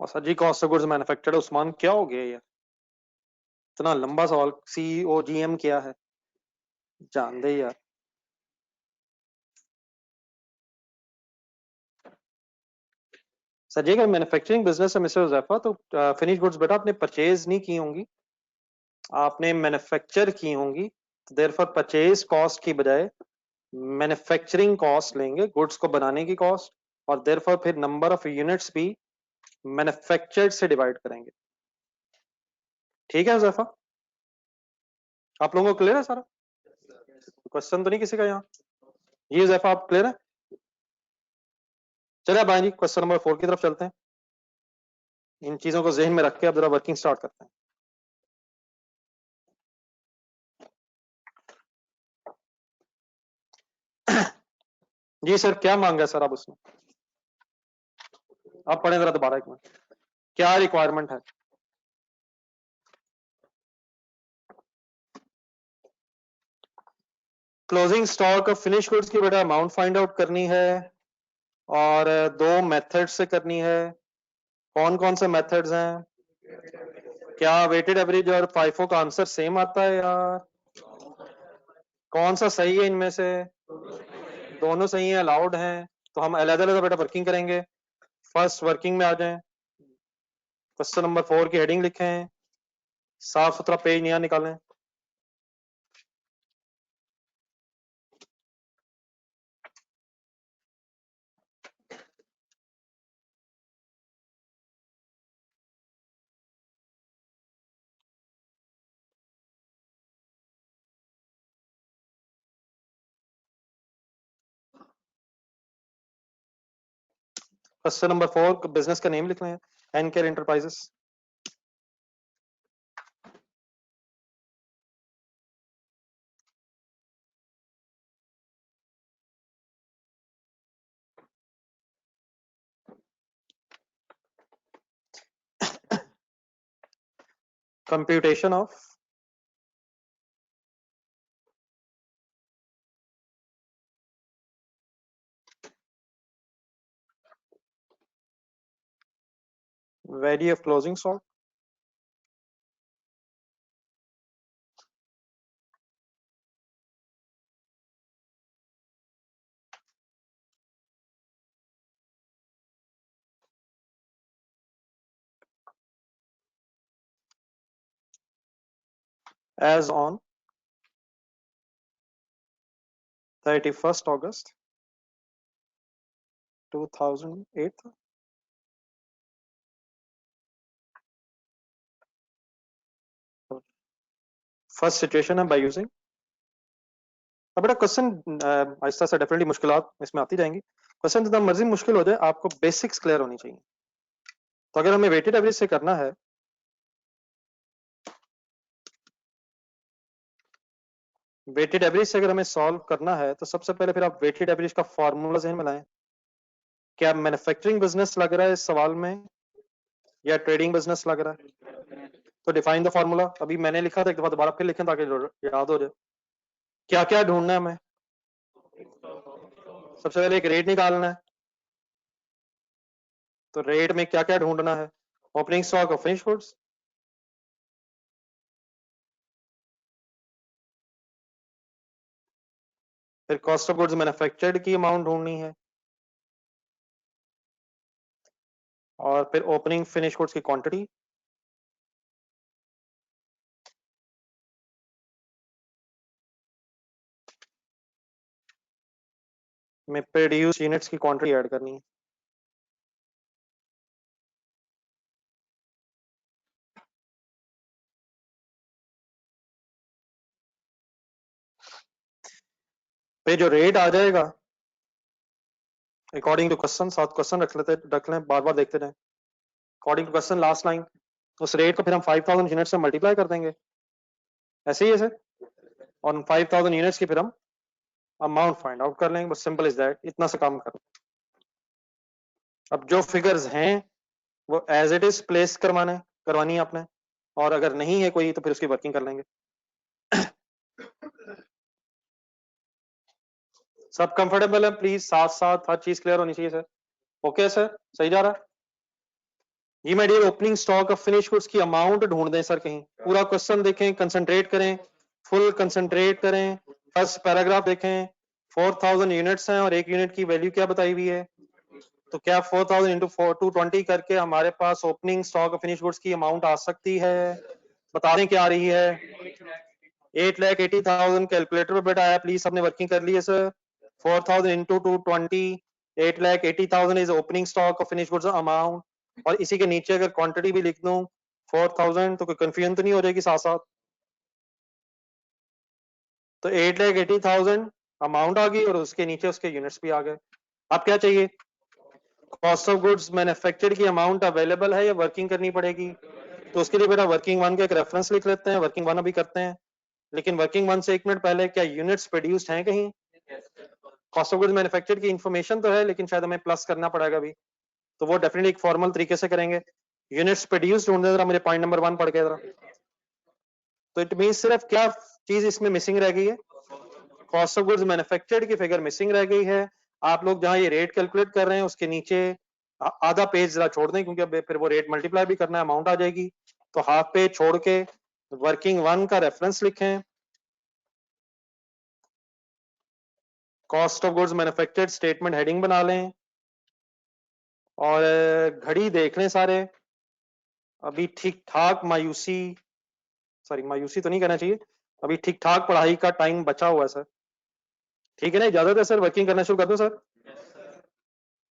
और sir ji cost of goods manufactured Usman क्या हो गया यार इतना लंबा सवाल सीईओ जीएम क्या है जान दे यार सर जी अगर मैन्युफैक्चरिंग बिजनेस है मिस्टर हुजैफा तो फिनिश गुड्स बेटा आपने परचेज नहीं की होंगी आपने मैन्युफैक्चर की होंगी तो देयरफॉर परचेज कॉस्ट की बजाय मैन्युफैक्चरिंग कॉस्ट लेंगे गुड्स को बनाने की कॉस्ट और देयरफॉर फिर नंबर ऑफ यूनिट्स भी मैन्युफैक्चर्ड से डिवाइड करेंगे ठीक है हुजैफा आप लोगों को क्लियर है सारा क्वेश्चन तो नहीं किसी का यहाँ ये हुजैफा आप क्लियर है चलिए अब आएंगे क्वेश्चन नंबर 4 की तरफ चलते हैं इन चीजों को जहन में रख के अब जरा वर्किंग स्टार्ट करते हैं जी सर क्या मांगा सर अब उसने आप पढ़ें जरा दोबारा एक मिनट क्या रिक्वायरमेंट है closing stock of finish goods की बेटा अमाउंट फाइंड आउट करनी है और दो मेथड से करनी है। कौन कौन से मेथड्स हैं? क्या वेटेड एवरेज और फाइफो का आंसर सेम आता है यार? कौन सा सही है इनमें से? दोनों सही है, अलाउड हैं। तो हम अलग अलग बेटा वर्किंग करेंगे। फर्स्ट वर्किंग में आ जाएं। क्वेश्चन नंबर 4 की हेडिंग लिखें, साफ सुथरा पेज नया निकालें। क्वेश्चन नंबर 4 बिजनेस का नेम लिखना है, Encare Enterprises. Computation of value of closing stock as on 31st August 2008। First situation है बाय यूजिंग। अब बेटा क्वेश्चन आहिस्ता से डेफिनेटली मुश्किलात इसमें आती जाएंगी। क्वेश्चन जितना मर्जी मुश्किल हो जाए, आपको बेसिक्स क्लियर होनी चाहिए। तो अगर हमें वेटेड एवरेज से करना है, वेटेड एवरेज से अगर हमें सॉल्व करना है, तो सबसे पहले फिर आप वेटेड एवरेज का फॉर्मूला ज़हन में लाएं। क्या मैन्युफैक्चरिंग बिजनेस लग रहा है इस सवाल में या ट्रेडिंग बिजनेस लग रहा है? तो डिफाइन द फॉर्मूला। अभी मैंने लिखा था, एक दफा दोबारा फिर लिखें ताकि याद हो जाए। क्या क्या ढूंढना है हमें? सबसे पहले एक रेट निकालना है। तो रेट में क्या क्या ढूंढना है? ओपनिंग स्टॉक और फिनिश गुड्स, फिर कॉस्ट ऑफ गुड्स मैन्युफैक्चर्ड की अमाउंट ढूंढनी है, और फिर ओपनिंग फिनिश गुड्स की क्वांटिटी में प्रोड्यूस यूनिट्स की क्वांटिटी ऐड करनी है। पे जो रेट आ जाएगा अकॉर्डिंग टू क्वेश्चन, 7 क्वेश्चन रख लें, बार बार देखते जाएं। According to question last line, उस रेट को फिर हम 5000 यूनिट से मल्टीप्लाई कर देंगे, ऐसे ही ऐसे, और 5000 यूनिट्स की फिर हम अमाउंट फाइंड आउट कर लेंगे। बस सिंपल इज दैट, इतना से काम कर। अब जो फिगर्स हैं वो एज इट इज प्लेस करवानी है आपने, और अगर नहीं है कोई तो फिर उसकी वर्किंग कर लेंगे। सब कंफर्टेबल है? प्लीज साथ साथ हर चीज क्लियर होनी चाहिए सर। ओके सर, सही जा रहा है? जी my dear, opening stock of finish goods की अमाउंट ढूंढ दें सर। कहीं पूरा क्वेश्चन देखें, कंसंट्रेट करें, फुल कंसंट्रेट करें। फर्स्ट पैराग्राफ देखें, 4000 यूनिट्स हैं और एक यूनिट की वैल्यू क्या बताई हुई है। तो क्या 4000 इंटू 220 करके हमारे पास opening stock of finish goods की अमाउंट आ सकती है? बता दें क्या आ रही है। 8,80,000 कैलकुलेटर पे बेटा आया, प्लीज सबने वर्किंग कर ली है sir. 4000 into 220, 8,80,000 is opening stock of finish goods amount. और इसी के नीचे अगर क्वांटिटी भी लिख दूं 4000, तो कोई कंफ्यूजन तो नहीं हो जाएगी साथ साथ? तो 8,80,000 अमाउंट आ गई और उसके नीचे उसके यूनिट्स भी आ गए। अब क्या चाहिए? कॉस्ट ऑफ गुड्स मैन्युफैक्चर्ड की अमाउंट अवेलेबल है या वर्किंग करनी पड़ेगी? तो उसके लिए बेटा वर्किंग वन का एक रेफरेंस लिख लेते हैं। वर्किंग वन अभी करते हैं, लेकिन वर्किंग वन से 1 मिनट पहले क्या यूनिट्स प्रोड्यूस्ड हैं कहीं? कॉस्ट ऑफ गुड्स मैन्युफैक्चर्ड की इंफॉर्मेशन तो है, लेकिन शायद हमें प्लस करना पड़ेगा अभी। तो वो डेफिनेटली एक फॉर्मल तरीके से करेंगे। यूनिट्स प्रोड्यूस्ड ढूंढने जरा, मुझे पॉइंट नंबर 1 पढ़ के जरा। तो इट मीन सिर्फ क्या चीज इसमें मिसिंग रह गई है? कॉस्ट ऑफ गुड्स मैन्युफैक्चर्ड की फिगर मिसिंग रह गई है। आप लोग जहां ये रेट कैलकुलेट कर रहे हैं उसके नीचे आधा पेज जरा छोड़ दें, क्योंकि अब फिर वो रेट मल्टीप्लाई भी करना है, अमाउंट आ जाएगी। तो हाफ पेज छोड़ के वर्किंग वन का रेफरेंस लिखें, cost of goods manufactured statement heading बना लें, और घड़ी देख लें सारे। अभी ठीक ठाक मायूसी, सॉरी मायूसी तो नहीं कहना चाहिए, अभी ठीक ठाक पढ़ाई का टाइम बचा हुआ है सर। ठीक है ना, इजाजत है सर, वर्किंग करना शुरू कर दो सर।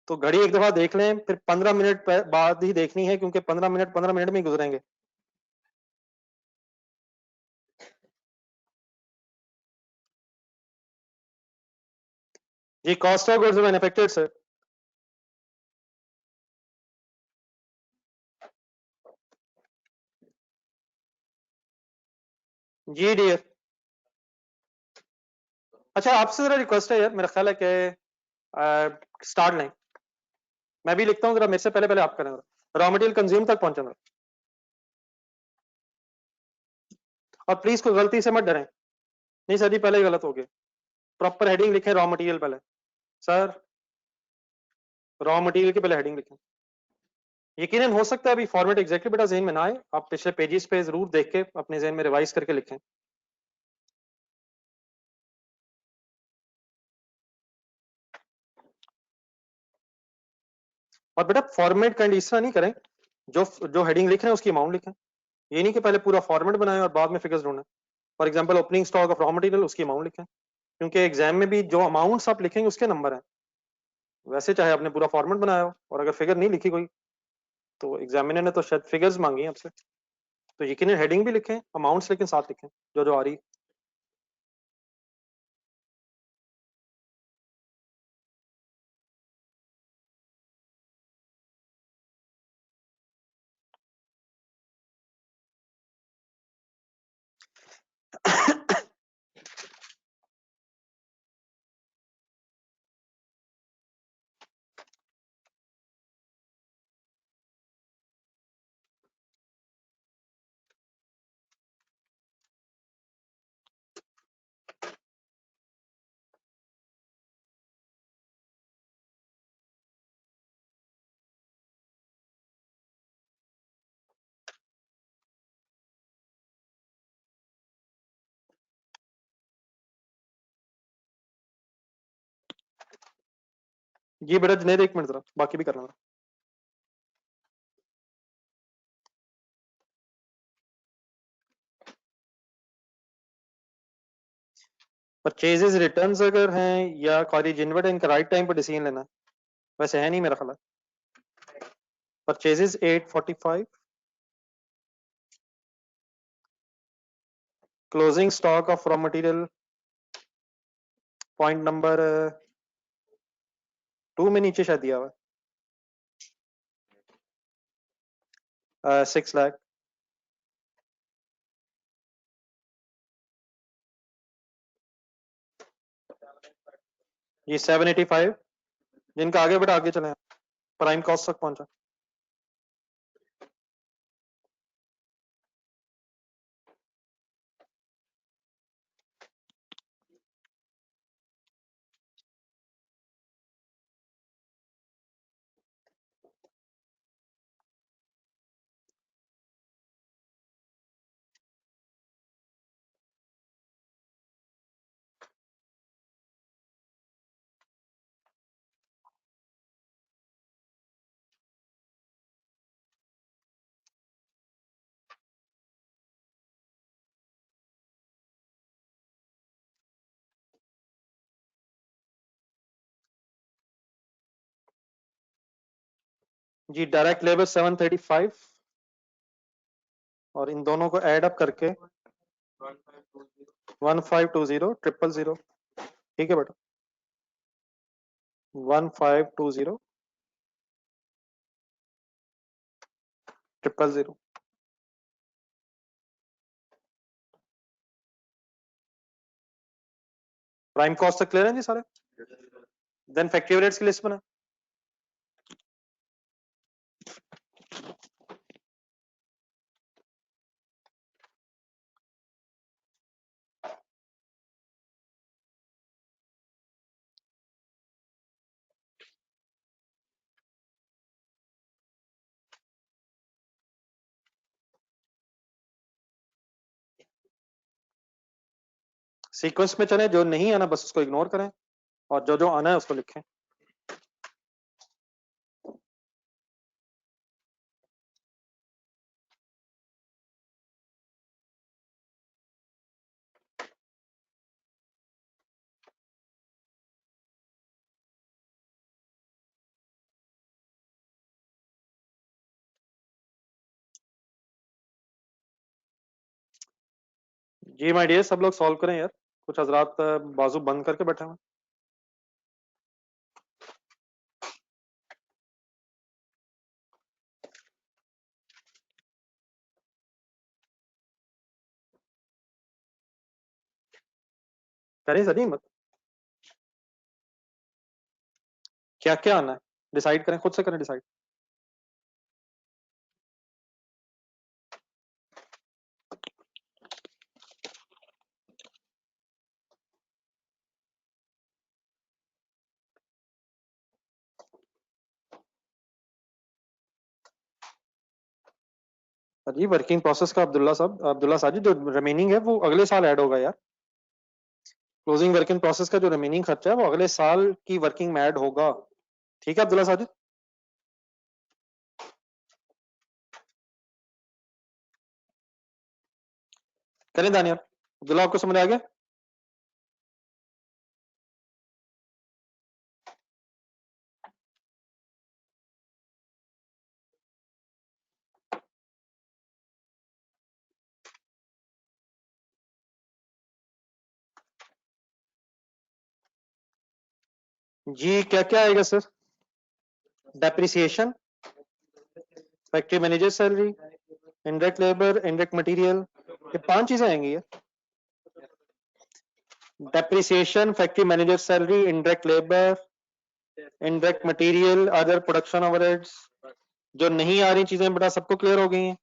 तो घड़ी एक दफा देख लें, फिर 15 मिनट बाद ही देखनी है, क्योंकि 15 मिनट में ही गुजरेंगे। जी cost of goods manufactured sir. जी डियर। अच्छा आपसे जरा रिक्वेस्ट है यार, मेरा ख्याल है कि स्टार्ट लाइन मैं भी लिखता हूँ, जरा मेरे से पहले पहले आप करें। रॉ मटेरियल कंज्यूम तक पहुंचना, और प्लीज कोई गलती से मत डरें। नहीं सर जी, पहले ही गलत हो गया। प्रॉपर हेडिंग लिखें रॉ मटेरियल पहले। सर रॉ मटेरियल की पहले हेडिंग लिखें। यकीनन हो सकता है अभी फॉर्मेट एग्जैक्टली बेटा जहन में ना आए, आप पिछले पेजेस पे जरूर देख के अपने जहन में रिवाइज करके लिखें। और बेटा फॉर्मेट कंडीशन नहीं करें, जो जो हेडिंग लिख रहे हैं उसकी अमाउंट लिखें। ये नहीं कि पहले पूरा फॉर्मेट बनाएं और बाद में फिगर्स ढूंढें। For example opening stock of raw material, उसकी अमाउंट लिखें, क्योंकि एग्जाम में भी जो अमाउंट्स आप लिखेंगे उसके नंबर हैं। वैसे चाहे आपने पूरा फॉर्मेट बनाया हो और अगर फिगर नहीं लिखी कोई, तो एग्जामिनर ने तो शायद फिगर्स मांगी हैं आपसे। तो यकीनन हेडिंग भी लिखें, अमाउंट्स लेकिन साथ लिखें जो जो आ रही। जी बेटा जुनेद, एक मिनट जरा बाकी भी करना। परचेजेस रिटर्न्स अगर हैं या कॉलेज इनवर्ट, इनका राइट टाइम पर डिसीजन लेना है। वैसे है नहीं मेरा ख्याल। Purchases 845, closing stock of raw material point number 2 में नीचे शायद दिया हुआ है 6 लाख। ये 785, जिनका आगे बेटा आगे चले, प्राइम कॉस्ट तक पहुंचा। जी डायरेक्ट लेबर 735, और इन दोनों को ऐड अप करके 1520 ठीक है बेटा, 1520 प्राइम कॉस्ट तक क्लियर है जी सारे। देन फैक्ट्री रेट्स की लिस्ट बना। सीक्वेंस में चले, जो नहीं आना बस उसको इग्नोर करें और जो जो आना है उसको लिखें। जी माय डियर, सब लोग सॉल्व करें यार, कुछ हजरात बाजू बंद करके बैठे हुए। करें सर, मत क्या क्या आना है डिसाइड करें, खुद से करें डिसाइड। जी वर्किंग प्रोसेस का अब्दुल्ला साजिद, जो रिमेनिंग है वो अगले साल ऐड होगा यार। क्लोजिंग वर्किंग प्रोसेस का जो रिमेनिंग खर्चा है वो अगले साल की वर्किंग में ऐड होगा। ठीक है अब्दुल्ला साजिद? करें दानियाल? अब्दुल्ला आपको समझ आ गया? जी क्या क्या आएगा sir? Depreciation, factory manager salary, indirect labour, indirect material, ये 5 चीजें आएंगी ये। Depreciation, factory manager salary, indirect labour, indirect material, other production overheads. जो नहीं आ रही चीजें बेटा सबको क्लियर हो गई हैं?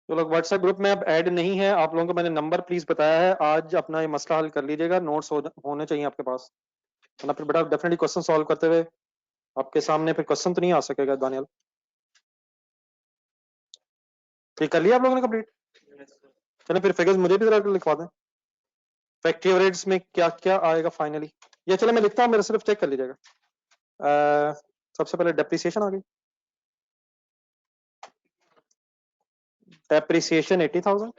जो लोग व्हाट्सएप ग्रुप में अब ऐड नहीं है, आप लोगों को मैंने नंबर प्लीज बताया है, आज अपना ये मसला हल कर लीजिएगा, नोट्स होने चाहिए आपके पास, वरना फिर बेटा डेफिनेटली क्वेश्चन सॉल्व करते हुए आपके सामने फिर क्वेश्चन तो नहीं आ सकेगा दानियल। ठीक कर लिया आप लोगों ने कंप्लीट? चलो फिर फिगर्स मुझे भी जरा लिखवा दें, फैक्ट्री एवरेज में क्या क्या आएगा फाइनली। ये चलो मैं लिखता हूँ, मेरा सिर्फ चेक कर लीजिएगा। सबसे पहले डेप्रिसिएशन आ गई, depreciation 80,000,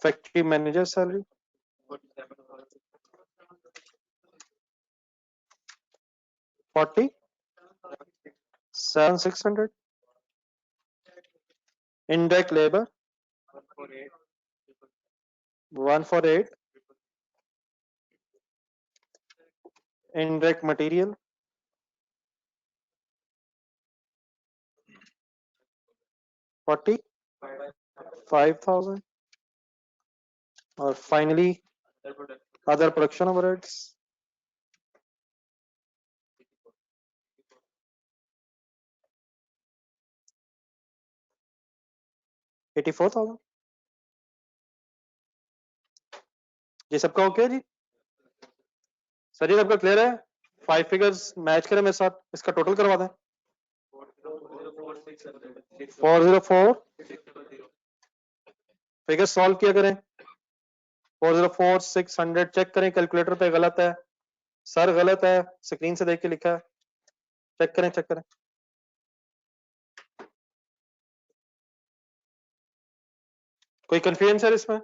factory manager salary 47,600, indirect labor 148, indirect material 45,000, और फाइनली अदर प्रोडक्शन ओवरहेड्स 84,000। जी सबका ओके जी? सर जी सबका क्लियर है? 5 फिगर्स मैच करें मेरे साथ, इसका टोटल करवा दें। 404, फिगर सॉल्व किया करें। 404 600 चेक करें, कैलकुलेटर पे गलत है सर, गलत है, स्क्रीन से देख के लिखा है, चेक करें चेक करें। कोई कंफ्यूजन सर इसमें?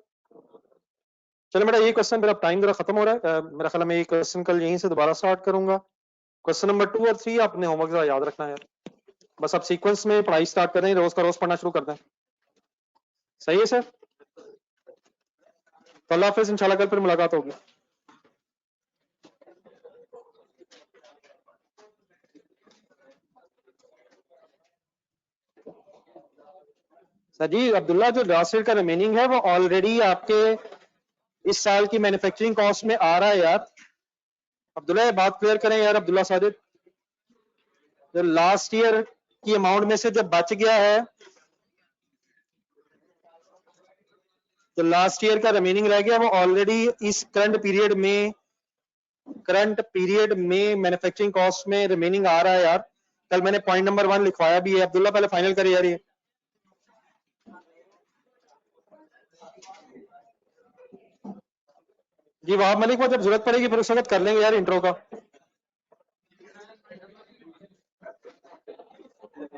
चलो बेटा ये क्वेश्चन, मेरा टाइम जरा खत्म हो रहा है, मेरा ख्याल में ये क्वेश्चन कल यहीं से दोबारा स्टार्ट करूंगा। क्वेश्चन नंबर 2 और 3 आपने होमवर्क जरा याद रखना है, बस आप सीक्वेंस में पढ़ाई स्टार्ट कर दें, रोज का रोज पढ़ना शुरू कर दें। सही है सर? तो अल्लाह हाफिज, इंशाल्लाह कल फिर मुलाकात होगी। सर जी अब्दुल्ला, जो लास्ट ईयर का रिमेनिंग है वो ऑलरेडी आपके इस साल की मैन्युफैक्चरिंग कॉस्ट में आ रहा है यार। अब्दुल्ला ये बात क्लियर करें यार, अब्दुल्ला साजिद, जो लास्ट ईयर की अमाउंट में से जब बच गया है, जो लास्ट ईयर का रिमेनिंग रह गया वो ऑलरेडी इस करंट पीरियड में मैन्युफैक्चरिंग कॉस्ट में रिमेनिंग आ रहा है यार। कल मैंने पॉइंट नंबर 1 लिखवाया भी है। अब्दुल्ला पहले फाइनल करिए यार। ये जी वहाब मलिक को जब जरूरत पड़ेगी फिर उस वक्त कर लेंगे यार इंट्रो का।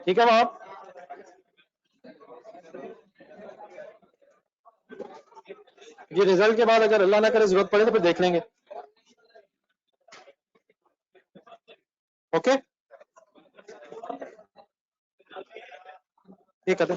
ठीक है वहाब। ये रिजल्ट के बाद अगर अल्लाह ना करे जरूरत पड़े तो फिर देख लेंगे। ओके ठीक है।